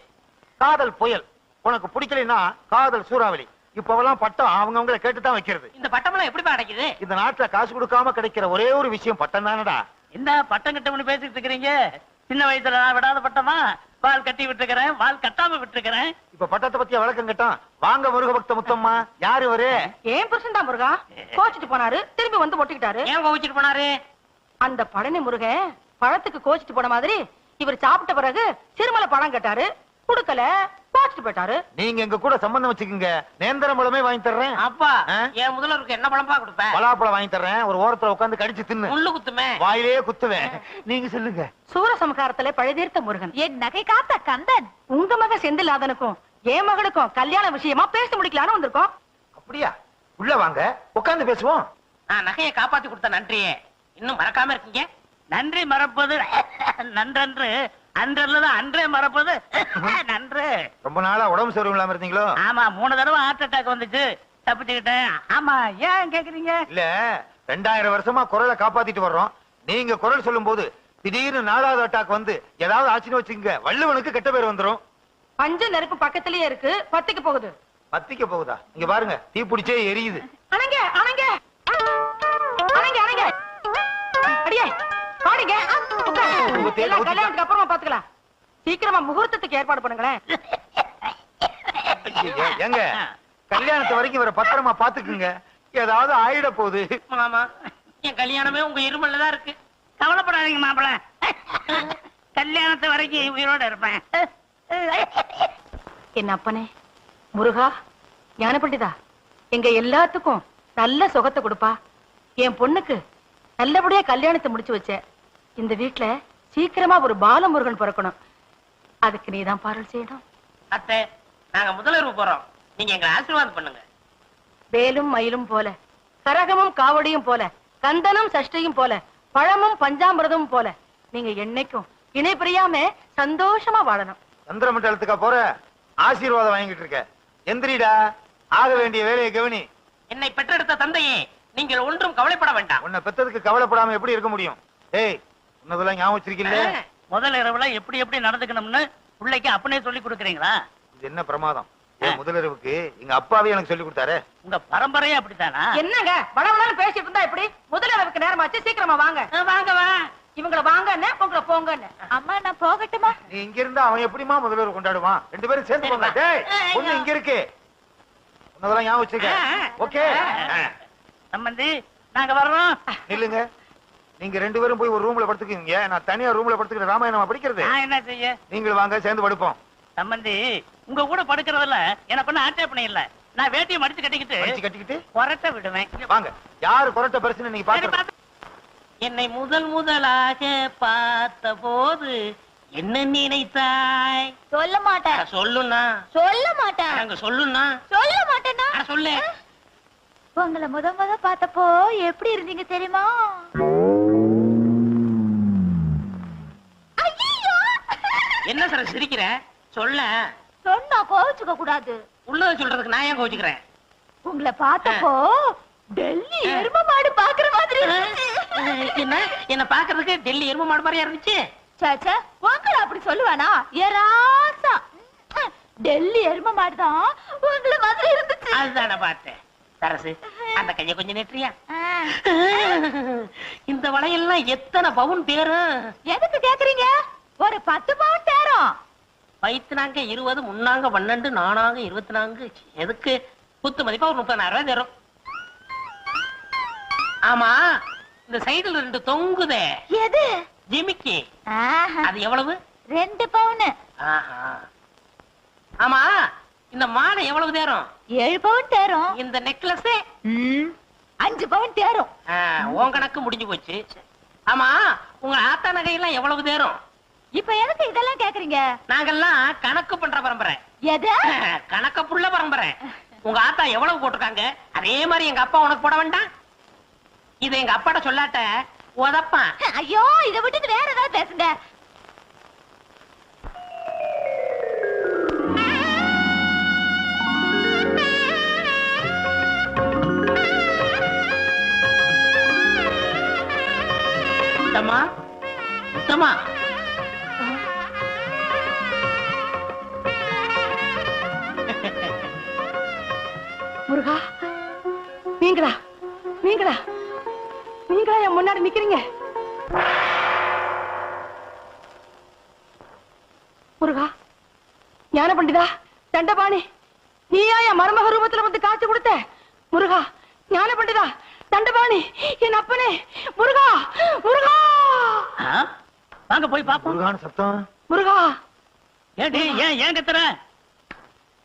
காதல் புயல். உனக்கு பிடிக்கலைன்னா காதல் சூறாவளி. இப்பவெல்லாம் பட்டம் அவங்கவுங்களை கேட்டுதான் வைக்கிறது.
இந்த பட்டம்லாம் எப்படிப்பா கிடைக்குது?
இந்த நாட்டுல காசு கொடுக்காம கிடைக்கிற ஒரே ஒரு விஷயம் பட்டம் தானடா.
என்ன பட்டம் கட்டம்னு பேசிட்டு இருக்கிறீங்க? சின்ன வயசுல நான் விடாத பட்டமா? வால் கட்டி விட்டுருக்கிறேன், வால் கட்டாம விட்டுருக்கிறேன்.
இப்ப பட்டத்தை பத்திய விளக்கம் கேட்டான். வாங்க முருக பக்த முத்தம்மா. யாரு இவரு?
ஏன் புருஷன் தான் முருகா. கோச்சிட்டு போனாரு, திரும்பி வந்து ஒட்டிக்கிட்டாரு.
ஏன் கோச்சிட்டு போனாரு?
அந்த பழனி முருகன் பழத்துக்கு கோச்சிட்டு போன மாதிரி இவர் சாப்பிட்ட பிறகு சிறுமலை பழம் கேட்டாரு, குடுக்கல, கோச்சிட்டு போயிட்டாரு.
நீங்க எங்க கூட சம்பந்தம் வச்சுக்கோங்க, நேந்திரம் பழமே வாங்கி தர்றேன்.
அப்பா, என் முதல்வருக்கு என்ன பழம்பா கொடுப்பேன்?
பலாப்பழம் வாங்கி தர்றேன். ஒரு ஓரத்துல உட்கார்ந்து கடிச்சு தின்னு.
முள்ளு குத்துமே.
வாயிலே குத்துவேன். நீங்க சொல்லுங்க.
சூரசம்ஹாரத்துல பழுதீர்த்த முருகன்,
என் நகை காத்த கந்தன்,
உங்க மகன் செந்திலாதனுக்கும் என் மகளுக்கும் கல்யாண விஷயமா பேசி முடிக்கலான்னு வந்திருக்கோம்.
அப்படியா? உள்ள வாங்க, உட்கார்ந்து பேசுவோம்.
நான் நகையை காப்பாத்தி கொடுத்த நன்றியே இன்னும் மறக்காம இருக்கீங்க. நன்றி மறப்பது நன்றன்று, அன்றல்லதான் அன்றே மறப்பது நன்று.
ரொம்ப நாளா உடம்பு சரியும் இல்லாம இருந்தீங்களோ?
ஆமா, 3 தடவை ஹார்ட் அட்டாக் வந்துச்சு, தப்பிச்சுக்கிட்டேன். ஆமா, ஏன் கேக்குறீங்க?
இல்ல, 2000 வருஷமா குரலை காப்பாத்திட்டு வர்றோம். நீங்க குரல் சொல்லும் போது திடீர்னு 4வது அட்டாக் வந்து ஏதாவது ஆச்சுன்னு வச்சுங்க, வள்ளுவனுக்கு கெட்ட பேர் வந்துரும்.
பஞ்ச நெருப்பு பக்கத்திலேயே இருக்கு, பத்திக்க போகுது.
பத்திக்க போகுதா? இங்க பாருங்க, தீ பிடிச்சே எரியுது.
அணங்க அணங்க அணங்க அணங்க அடியே பாடுங்க. கல்யாணத்துக்கு அப்புறமா பாத்துக்கலாம். சீக்கிரமா முகூர்த்தத்துக்கு ஏற்பாடு பண்ணுங்களேன்.
எங்க கல்யாணத்து வரைக்கும் இவரை பத்திரமா பாத்துக்குங்க, ஏதாவது ஆயிட போகுது.
ஆமா, என் கல்யாணமே உங்க இருமல்ல தான் இருக்கு. கவலைப்படாதீங்க மாப்பிள, கல்யாணத்து வரைக்கும் உயிரோட இருப்பேன்.
என்ன அப்பனே முருகா, ஞான பண்டிதா, எங்க எல்லாத்துக்கும் நல்ல சுகத்தை கொடுப்பா. என் பொண்ணுக்கு நல்லபடியா கல்யாணத்தை முடிச்சு வச்ச. இந்த வீட்டுல சீக்கிரமா ஒரு பாலமுருகன் பிறக்கணும். அதுக்கு நீதான் பாரல் செய்யணும்.
அத்தை, நாங்க முதலிரவு போறோம், நீங்க எங்களை ஆசீர்வாதம் பண்ணுங்க.
வேலும் மயிலும் போல, கரகமும் காவடியும் போல, கந்தனும் சஷ்டியும் போல, பழமும் பஞ்சாமிரதமும் போல நீங்க என்னைக்கும் இணை பிரியாம சந்தோஷமா வாழணும்.
சந்திரமண்டலத்துக்கா போற? ஆசீர்வாதம் வாங்கிட்டு இருக்க. எந்திரிடா, ஆக வேண்டிய வேலையை கவனி.
என்னை பெற்றெடுத்த தந்தையே, நீங்கள் ஒன்றும் கவலைப்பட வேண்டாம்.
உன்னை பெத்ததுக்கு கவலைப்படாம எப்படி இருக்க முடியும்? ஏய், உன்னதெல்லாம் ஞாபகம் வச்சிருக்கீல்ல?
முதல் இரவுல எப்படி எப்படி நடந்துக்கணும்னு பிள்ளைக்கு அப்பனே சொல்லி கொடுக்குறீங்களா?
இது என்ன பிரமாதம்? முதலிரவுக்கு எங்க அப்பாவே எனக்கு சொல்லி கொடுத்தாரு.
உங்க பரம்பரையே அப்படித்தானா?
என்னங்க வளவளன்னு பேசிட்டு இருந்தா எப்படி? முதலிரவுக்கு நேரமாச்சு, சீக்கிரமா வாங்க.
வாங்க வா.
இவங்கள வாங்கன்னு உங்களை போங்கன்னு.
அம்மா நான் போகட்டுமா?
நீ இங்க இருந்தா அவன் எப்படிமா முதலிரவு கொண்டாடுவான்? 2 பேரும் சேர்ந்து போங்க. டேய், பொண்ணு இங்க இருக்கு. உன்னதெல்லாம் ஞாபகம் வச்சிருக்க. ஓகே
சம்பந்தி, நாங்க வர்றோம்.
இல்லங்க, நீங்க 2 பேரும் போய் ஒரு ரூம்ல படுத்துக்கீங்க. நான் தனியா ரூம்ல படுத்துக்கிட்டு ராமாயணமா படிக்கிறது.
நான் என்ன செய்ய?
நீங்களும் வாங்க, சேர்ந்து படுப்போம்.
சம்பந்தி, உங்க கூட படுக்கிறதுல எனக்கு ஒன்னும் ஆட்சேபனை இல்ல. நான் வேட்டியை மடிச்சு கட்டிக்கிட்டு கொரட்டை விடுவேன்.
வாங்க, யாரு கொரட்டை பெருசுன்னு நீங்க பாத்து.
என்னை முதலாக பார்த்த போது என்ன நினைத்தாய்?
சொல்ல மாட்டேன்.
சொல்லுண்ணா.
சொல்ல மாட்டேன்.
அங்க சொல்லுண்ணா.
சொல்ல மாட்டேன்னா
சொல்லு.
உங்களை முத பார்த்தப்போ எப்படி இருந்தீங்க தெரியுமா?
என்ன சார் சிரிக்கிற? சொல்ல.
சொன்னா கோவிச்சுக்க கூடாது.
உள்ளத சொல்றதுக்கு நான் ஏன் கோவிச்சுக்கிறேன்?
உங்களை பார்த்தப்போ டெல்லி எரும மாடு பாக்குற மாதிரி
என்ன பாக்குறதுக்கு டெல்லி எரும மாடு மாதிரியா இருந்துச்சு?
சாச்சா, உங்களை அப்படி சொல்லுவானா? ஏராசா டெல்லி எரும மாடுதான் உங்களை மாதிரி இருந்துச்சு.
அதுதான பார்த்தேன். சரசு, அந்த கைய கொஞ்சம் நெற்றியா? இந்த வளையல்லாம் எத்தனை பவுன் தேரும்?
எதுக்கு கேக்குறீங்க? ஒரு 10 பவுன் தேரும்.
வயிற்றுனாங்க 20, முன்னாங்க 12, நானாங்க 24. எதுக்கு? குத்து மதிப்பா ஒரு 30,000 ரூபாய் தரும். ஆமா, இந்த சைடுல 2 தொங்குதே,
எது?
ஜிமிக்கி.
ஆஹா.
அது எவ்வளவு?
2 பவுன்.
ஆஹா. ஆமா, இந்த மாலை எவ்வளவு தேரும்?
7 பவுன் தேரும்.
இந்த நெக்லஸ்
5 பவுன் தேரும்.
உன் கணக்கு முடிஞ்சு போச்சு. ஆமா, உங்க ஆத்தா நகையெல்லாம் எவ்வளவு தேரும்?
இப்ப எதுக்கு இதெல்லாம் கேக்குறீங்க?
நாங்கெல்லாம் கணக்கு பண்ற பரம்பரை.
எது?
கணக்க புள்ள பரம்பரை. உங்க ஆத்தா எவ்வளவு போட்டிருக்காங்க, அதே மாதிரி எங்க அப்பா உனக்கு போட வேண்டாம்? இதை எங்க அப்பாட்ட சொல்லாட்ட உதப்பான்.
ஐயோ, இதை விட்டுட்டு வேற ஏதாவது பேசுங்க.
முத்தம்மா, முத்தம்மா.
முருகா, நீங்களா நீங்களா நீங்களா என் முன்னாடி நிக்கிறீங்க? முருகா, ஞான பண்டிதா, தண்டபாணி, நீயா என் மருமக ரூபத்துல வந்து காட்சி கொடுத்த? முருகா, ஞான பண்டிதா, தண்டபாணி, என் அப்பனே, முருகா, முருகா.
வாங்க போய் பாப்போம்.
முருகான சத்தம்.
முருகா,
ஏடி ஏன் கத்துற?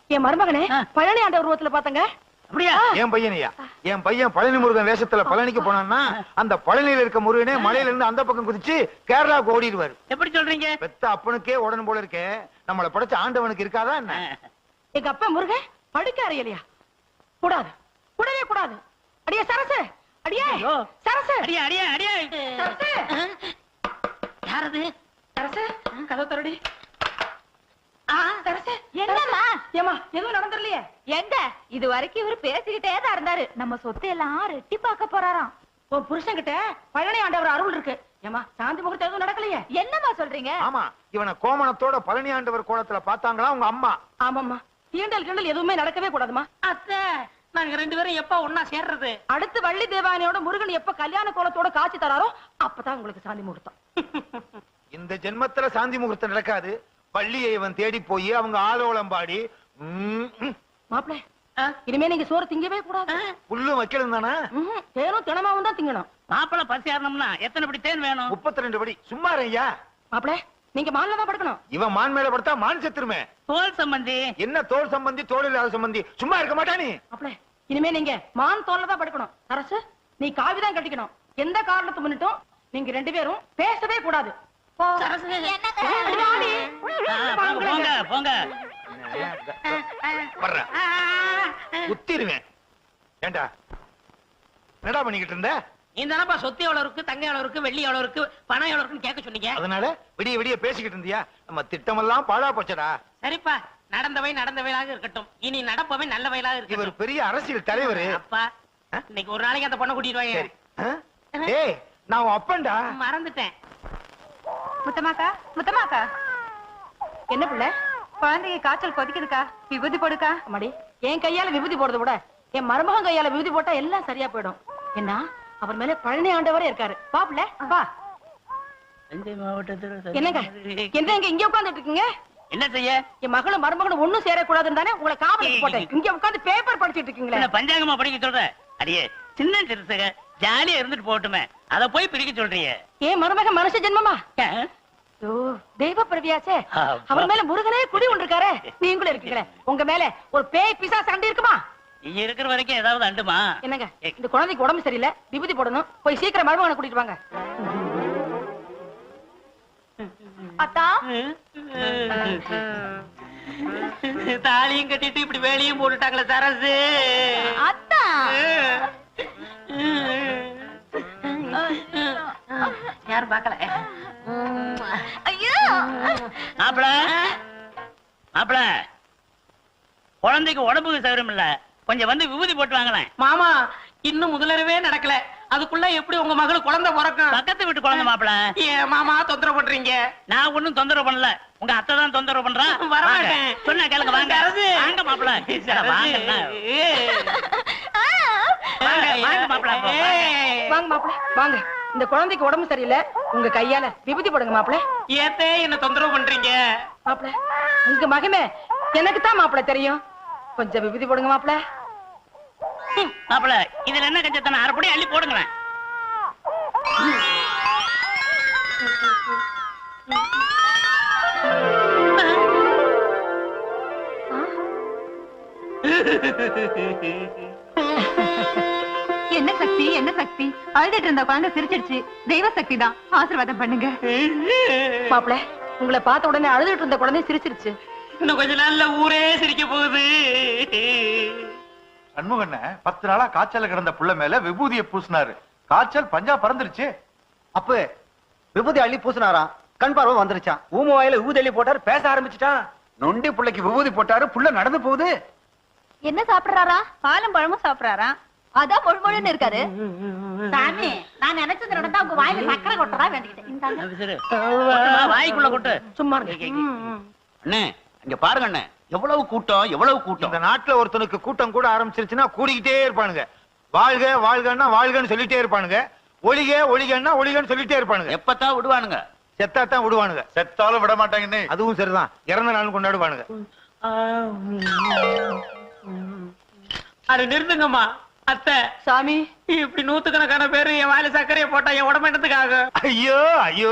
என் மருமகனே பழனி ஆண்ட உருவத்துல பாத்தங்க.
அப்படியா?
என் பையனையா? என் பையன் பழனி முருகன் வேஷத்துல பழனிக்கு போனான்னா அந்த பழனியில இருக்க முருகனே மலையில இருந்து அந்த பக்கம் குதிச்சு கேரளாவுக்கு ஓடிடுவாரு.
எப்படி சொல்றீங்க?
பெத்த அப்பனுக்கே உடனே போல இருக்கே, நம்மளை படைச்ச ஆண்டவனுக்கு இருக்காதா என்ன?
எங்க அப்பா முருகன் படுக்க அறையலையா? கூடாது, கூடவே கூடாது. அடியே சரசு, அடியே சரசு,
அடியே அடியே அடியே.
சரசு.
யாரது?
சரசு, கதவு தரடி. சரசு,
என்னம்மா?
ஏமா எதுவும் நடந்துடலையே?
எங்க இது வரைக்கும் இவரு பேசிக்கிட்டே தான் இருந்தாரு. நம்ம சொத்தை எல்லாம் ரெட்டி பார்க்க போறாராம்.
உன் புருஷன் கிட்ட பழனி ஆண்டவர் அருள் இருக்கு. ஏமா சாந்தி முகூர்த்தம் எதுவும் நடக்கலையே?
என்னம்மா சொல்றீங்க?
ஆமா, இவனை கோமணத்தோட பழனி ஆண்டவர் கோலத்துல பாத்தாங்களா உங்க அம்மா?
ஆமாம்மா, தீண்டல் கிண்டல் எதுவுமே நடக்கவே கூடாதுமா.
அத்தை, நாங்க 2 பேரும் எப்ப ஒன்னா சேர்றது?
அடுத்து வள்ளி தேவானையோட முருகன் எப்ப கல்யாண கோலத்தோட காட்சி தராரோ அப்பதான் உங்களுக்கு சாந்தி முகூர்த்தம்.
இந்த ஜென்மத்துல சாந்தி முகூர்த்தம் நடக்காது. பள்ளியை இவன் தேடி போய் அவங்க ஆலோலம் பாடி
மாப்பிள, இனிமே நீங்க சோறு திங்கவே கூடாது.
புல்லு வைக்கணும் தானே?
தேனும் தினமாவும் தான் திங்கணும்.
மாப்பிள பசி ஆறணும்னா எத்தனை படி தேன் வேணும்?
32 படி. சும்மா ஐயா.
மாப்பிள, நீங்க மான்ல தான் படுக்கணும்.
இவன் மான் மேல படுத்தா மான் செத்துருமே.
தோல் சம்பந்தி.
என்ன தோல் சம்பந்தி, தோல் இல்லாத சம்பந்தி? சும்மா இருக்க மாட்டானே.
மாப்பிள, இனிமே நீங்க மான் தோல்ல தான் படுக்கணும். அரசு, நீ காவிதான் கட்டிக்கணும். எந்த காரணத்தை முன்னிட்டும் நீங்க 2 பேரும் பேசவே கூடாது.
போங்க போங்க.
குத்திருவேன். ஏண்டா என்னடா பண்ணிக்கிட்டு இருந்த?
இந்த தானப்பா சொத்து எவ்வளவு இருக்கு, தங்க எவ்வளவு இருக்கு, வெள்ளி எவ்வளவு இருக்கு, பணம் எவ்வளவு இருக்குன்னு கேட்க சொன்னீங்க.
அதனால விடிய விடிய பேசிக்கிட்டு இருந்தியா? நம்ம திட்டமெல்லாம் பாழா போச்சடா.
சரிப்பா, நடந்தவை நடந்தவையாக இருக்கட்டும், இனி நடப்பவை நல்ல வயலாக இருக்கு.
இவர் பெரிய அரசியல் தலைவர்.
அப்பா, இன்னைக்கு ஒரு நாளைக்கு அந்த பொண்ணை கூட்டிட்டு வாங்க.
ஏய், நான் உன் அப்பன்டா.
மறந்துட்டேன்.
முத்தமாக்கா, முத்தமாக்கா,
என்ன பிள்ளை?
குழந்தைக்கு காய்ச்சல் கொதிக்குதுக்கா, விபூதி போடுக்கா.
அம்மாடி, என் கையால விபூதி போடுறத விட என் மருமகன் கையால விபூதி போட்டா எல்லாம் சரியா போயிடும். என்ன, அவர் மேல பழனி ஆண்டவரே இருக்காரு. வா பிள்ளை, வா.
தஞ்சை மாவட்டத்தில்
என்னங்க என்ன இங்க உட்கார்ந்துட்டு இருக்கீங்க?
என்ன செய்ய?
என் மகளும் மருமகனும் ஒண்ணும் சேரக்கூடாதுன்னு தானே உங்களை காவலுக்கு போட்டேன். இங்க உட்கார்ந்து பேப்பர் படிச்சிட்டு இருக்கீங்களே.
பஞ்சாங்கமா படிக்க சொல்ற? அடியே, சின்ன சிறுசுக ஜாலியா இருந்துட்டு போட்டுமே, அத போய் பிரிக்க சொல்றீங்க.
ஏன் மருமகன் மனுஷ ஜென்மமா? தெய்வ பிரவியாச்சே. அவர் மேல முருகனே குடி ஒன்றிருக்காரு. நீங்களும் இருக்கீங்களே, உங்க மேல ஒரு பேய் பிசா சண்டை இருக்குமா?
நீங்க இருக்கிற வரைக்கும் ஏதாவது அண்டுமா?
என்னங்க, இந்த குழந்தைக்கு உடம்பு சரியில்லை, விபூதி போடணும். போய் சீக்கிரம் மருமகனை கூட்டிட்டு வாங்க.
அத்தா,
தாலியும் கட்டிட்டு இப்படி வேலையும் போட்டுட்டாங்களே சரசு.
அத்தா,
யாரும் பாக்கல.
ஐயோ,
மாப்பிள மாப்பிள, குழந்தைக்கு உடம்புக்கு சௌகரியம் இல்ல, கொஞ்சம் வந்து விபூதி போட்டு வாங்களேன். மாமா, இன்னும் முதலரவே நடக்கல, அதுக்குள்ள எப்படி உங்க மகளுக்கு குழந்தை பிறக்கும்?
பக்கத்து வீட்டு குழந்தை மாப்பிள.
ஏன் மாமா தொந்தரவு பண்றீங்க?
நான் ஒண்ணும் தொந்தரவு பண்ணல, உங்க அத்தை தான் தொந்தரவு பண்றா.
வரமாட்டேன்.
சொன்னா கேளுங்க, வாங்க வாங்க மாப்பிள. வாங்க மாப்பிள.
வாங்க மாப்பிள வாங்க. இந்த குழந்தைக்கு உடம்பு சரியில்லை, உங்க கையால விபூதி போடுங்க மாப்பிள.
ஏத்தே என்ன தொந்தரவு பண்றீங்க?
மாப்பிள உங்க மகமே எனக்கு தான் மாப்பிள தெரியும், கொஞ்சம் விபூதி போடுங்க மாப்பிள.
மாப்பிள இதுல என்ன கஞ்சத்தன அரைப்படி அள்ளி போடுங்களேன்.
என்ன சக்தி என்ன சக்தி? அழுதுட்டு இருந்த குழந்தை சிரிச்சிடுச்சு. தெய்வ சக்தி தான், ஆசீர்வாதம் பண்ணுங்க.
மாப்பிள உங்களை பார்த்த உடனே அழுதுட்டு இருந்த குழந்தை சிரிச்சிருச்சு.
இன்னும் கொஞ்ச நாள்ல ஊரே சிரிக்க போகுது.
சண்முகண்ண 10 நாளா காய்ச்சல கிடந்த புள்ள மேல விபூதியை பூசினாரு. காய்ச்சல் பஞ்சா பறந்துருச்சு.
அப்ப விபூதி அள்ளி பூசினாராம், கண் பார்வை வந்துருச்சான். ஊம வாயில விபூதி அள்ளி போட்டாரு, பேச ஆரம்பிச்சுட்டான்.
நொண்டி புள்ளைக்கு விபூதி போட்டாரு, புள்ள நடந்து போகுது.
என்ன சாப்பிடுறாரா? பாலும் பழமும் சாப்பிடுறாரா? அதான் பொழுன்னு இருக்காரு. சாமி நான் நினைச்சது நடந்தா உங்க வாயில சக்கரை கொட்டதா வேண்டிக்கிட்டேன்.
வாய்க்குள்ள கொட்டு.
சும்மா
அண்ணே இங்க பாருங்க அண்ணே, எவ்வளவு கூட்டம் எவ்வளவு கூட்டம்.
இந்த நாட்டுல ஒருத்தனுக்கு கூட்டம் கூட ஆரம்பிச்சிருச்சுன்னா கூடிக்கிட்டே இருப்பானுங்க. வாழ்க வாழ்கன்னா வாழ்கன்னு சொல்லிட்டே இருப்பானுங்க, ஒளிக ஒளிகன்னா ஒளிகன்னு சொல்லிட்டே இருப்பானுங்க.
எப்பத்தான் விடுவானுங்க?
செத்தாத்தான் விடுவானுங்க. செத்தாலும் விட மாட்டாங்கன்னு. அதுவும் சரிதான், இறந்த நாள் கொண்டாடுவானுங்க.
அது நிறுத்துங்கம்மா. அத்தை
சாமி
இப்படி 100கணக்கான பேரு என் வாயில சர்க்கரையை போட்டா என் உடம்பு என்னத்துக்காக?
ஐயோ ஐயோ,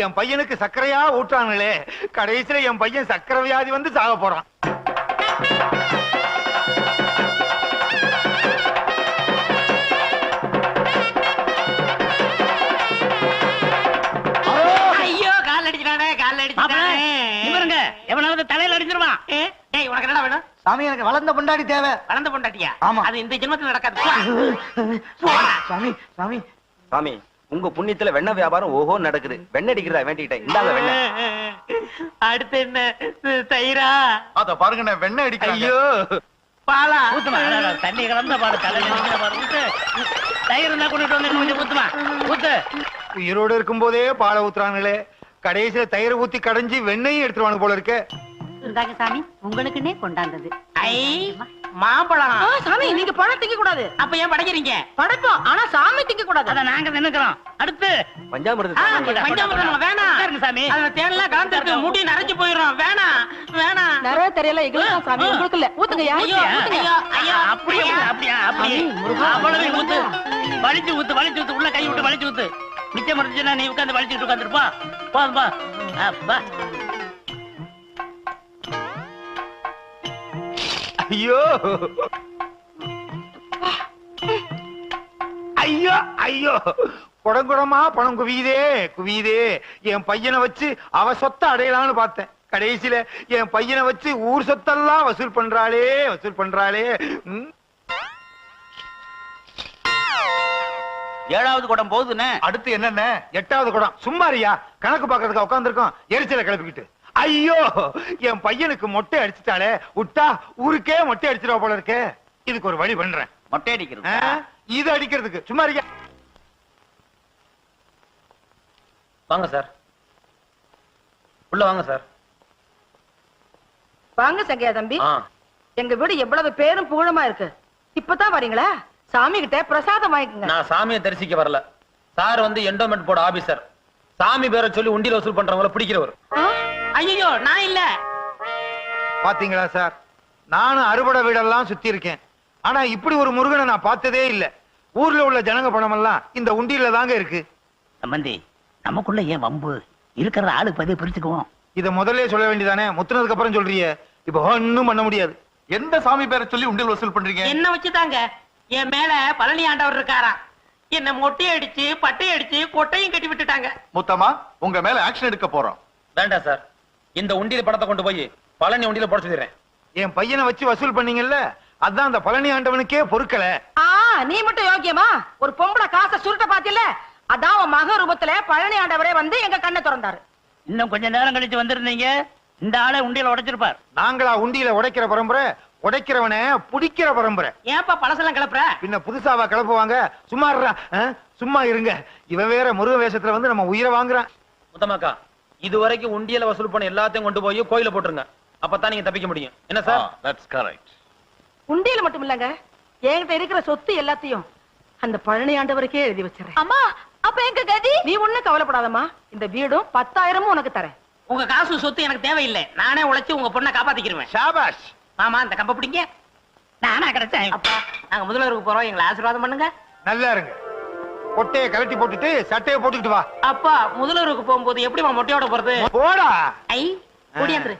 என் பையனுக்கு சர்க்கரையா ஊட்டானுங்களே, கடைசியில என் பையன் சர்க்கரை வியாதி வந்து சாக போறான்.
ஐயோ கால் அடிச்சிட்டானே, கால் அடிச்சிட்டானே.
இவருங்க எவனாவது தலையில அடிச்சிருவான்.
ஏய் உனக்கு என்னடா வேணும்?
சாமி எனக்கு வளர்ந்த பொண்டாடி தேவை.
வளர்ந்த பொண்டாட்டியா?
ஆமா.
அது இந்த ஜென்மத்துல நடக்காது.
சாமி சாமி சாமி உங்க புண்ணியத்துல வெண்ணெய் வியாபாரம் ஓஹோ நடக்குது. வெண்ணெய் அடிக்கிறதா வேண்டிக்கிட்டேன், இந்தாங்க வெண்ணெய்.
அடுத்து என்ன? தயிரா?
அத பாருங்க, வெண்ணெய் அடிக்க.
ஐயோ பாலா?
ஊத்துமா, தண்ணி கலந்த பாரு, தலையில அடிக்கிற பாரு. ஊத்து. தயிர் இருந்தா கொண்டுட்டு வந்து கொஞ்சம் ஊத்துமா, ஊத்து.
உயிரோடு இருக்கும் போதே பாலை ஊத்துறானுங்களே, கடைசியில தயிரை ஊத்தி கடைஞ்சி வெண்ணெயும் எடுத்துருவானு போல இருக்கு.
இந்தாங்க சாமி, உங்களுக்குன்னே கொண்டாந்தது.
ஐ மாம்பழம்.
சாமி நீங்க பழம் திங்க கூடாது.
அப்ப ஏன் படைக்கிறீங்க?
படைப்போம், ஆனா சாமி திங்க கூடாது.
அத நாங்க நின்னுக்கிறோம். அடுத்து
பஞ்சாமிர்தம் வேணாம் சாமி. அதுல தேனெல்லாம் கலந்துருக்கு, முடி நரைஞ்சு போயிடும். வேணாம் வேணாம்.
நிறைய தெரியல எங்களுக்கு சாமி, உங்களுக்கு இல்ல. ஊத்துங்கயா ஊத்துங்க.
ஐயோ
அப்படியே அப்படியே அப்படியே அவ்வளவு ஊத்து. வலிச்சு ஊத்து, வலிச்சு ஊத்து, உள்ள கை விட்டு வலிச்சு ஊத்து. மிச்சம் முடிஞ்சுன்னா நீ உட்காந்து வலிச்சுட்டு உட்காந்துருப்பா. போதும்பா. அப்பா
ஐயோ ஐயோ ஐயோ, குடங்குடமா பணம் குவியுதே குவியுதே. என் பையனை வச்சு அவ சொத்தை அடையலாம்னு பார்த்தேன், கடைசியில என் பையனை வச்சு ஊர் சொத்தெல்லாம் வசூல் பண்றாளே வசூல் பண்றாளே.
7வது குடம் போகுதுண்ணே.
அடுத்து என்னென்ன? 8வது குடம். சும்மாரியா, கணக்கு பாக்குறதுக்கு உட்காந்துருக்கோம், எரிச்சல கிளப்பிக்கிட்டு. ஐயோ, என் பையனுக்கு மொட்டை அடிச்சுட்டாலே, விட்டா ஊருக்கே மொட்டை அடிச்சிருவா போல இருக்கே. இதுக்கு ஒரு வழி பண்றேன்.
மொட்டை அடிக்கிறது?
இது அடிக்கிறதுக்கு சும்மாரியா.
வாங்க சார், உள்ள வாங்க சார்.
வாங்க சங்கையா தம்பி. எங்க வீடு எவ்வளவு பேரும் புகழமா இருக்கு, இப்பதான் வரீங்களா? சாமி கிட்ட பிரசாதம் வாங்கிக்கங்க.
நான் சாமியை தரிசிக்க வரல சார், வந்து என்டோமெண்ட் போர்டு ஆபீசர். சாமி பேரை சொல்லி உண்டியல் வசூல் பண்றவங்கள பிடிக்கிறவர்.
ஐயோ நான் இல்ல.
பாத்தீங்களா சார், நானும் அறுபடை வீடெல்லாம் சுத்தி இருக்கேன், ஆனா இப்படி ஒரு முருகனை நான் பார்த்ததே இல்ல. ஊர்ல உள்ள ஜனங்க பணம் எல்லாம் இந்த உண்டியில தாங்க இருக்கு.
சம்பந்தி, நமக்குள்ள ஏன் வம்பு? இருக்கிற ஆளு பதிவு பிரிச்சுக்குவோம்.
இத முதல்ல சொல்ல வேண்டியதானே, முத்துனதுக்கு அப்புறம் சொல்றீங்க. இப்ப ஒண்ணும் பண்ண முடியாது. எந்த சாமி பேரை சொல்லி உண்டியல் வசூல் பண்றீங்க?
என்ன வச்சுதாங்க? என் மேல பழனி ஆண்டவர் இருக்காரா, என்ன மொட்டை அடிச்சு பட்டை அடிச்சு கொட்டையும் கட்டி விட்டுட்டாங்க.
மொத்தமா உங்க மேல ஆக்ஷன் எடுக்க போறோம்.
வேண்டாம் சார், இந்த உண்டியல் படத்தை கொண்டு போய் பழனி உண்டியில போட சொல்லிடுறேன்.
என் பையனை வச்சு வசூல் பண்ணீங்கல்ல, அதான் அந்த பழனி ஆண்டவனுக்கே பொறுக்கல.
நீ மட்டும் யோக்கியமா? ஒரு பொம்பளை காசை சுருட்ட பாத்தில, அதான் உன் மக ரூபத்துல பழனி ஆண்டவரே வந்து எங்க கண்ணை திறந்தாரு.
இன்னும் கொஞ்ச நேரம் கழிச்சு வந்திருந்தீங்க, இந்த ஆளை உண்டியல உடைச்சிருப்பார்.
நாங்களா உண்டியில உடைக்கிற பரம்பரை? உடைக்கிறவனை புடிக்கிற பரம்பரை.
ஏன்பா பழசெல்லாம் கிளப்புற?
பின்ன புதுசாவா கிளப்புவாங்க? சும்மா இருடா. சும்மா இருங்க. இவன் வேற முருக வேஷத்துல வந்து நம்ம உயிரை வாங்குறான்.
முத்தமாக்கா, இது வரைக்கும் உண்டியல வசூல் பண்ண எல்லாத்தையும் கொண்டு போய் கோயில போட்டுருங்க. அப்பதான் நீங்க தப்பிக்க முடியும். என்ன சார்?
That's correct.
உண்டியல மட்டும் இல்லங்க, என்கிட்ட இருக்கிற சொத்து எல்லாத்தையும் அந்த பழனி ஆண்டவருக்கே எழுதி வச்சிடறேன்.
அம்மா அப்ப எங்க கதி?
நீ ஒண்ணும் கவலைப்படாதம்மா, இந்த வீடும் 10,000 உனக்கு தரேன்.
உங்க காசு சொத்து எனக்கு தேவையில்லை. நானே உழைச்சு உங்க பொண்ணை காப்பாத்திக்கிருவேன்.
ஷாபாஷ்.
மாமா இந்த கம்ப பிடிங்க. நானா கிடைச்சேன். அப்பா நாங்க முதல்வருக்கு போறோம், எங்களை ஆசீர்வாதம் பண்ணுங்க.
நல்லா இருங்க. பொட்டையை கழட்டி போட்டுட்டு சட்டையை போட்டுக்கிட்டு வா.
அப்பா முதல்வருக்கு போகும்போது எப்படிமா மொட்டையோட போறது?
போடா.
ஐ குடியாந்துரு.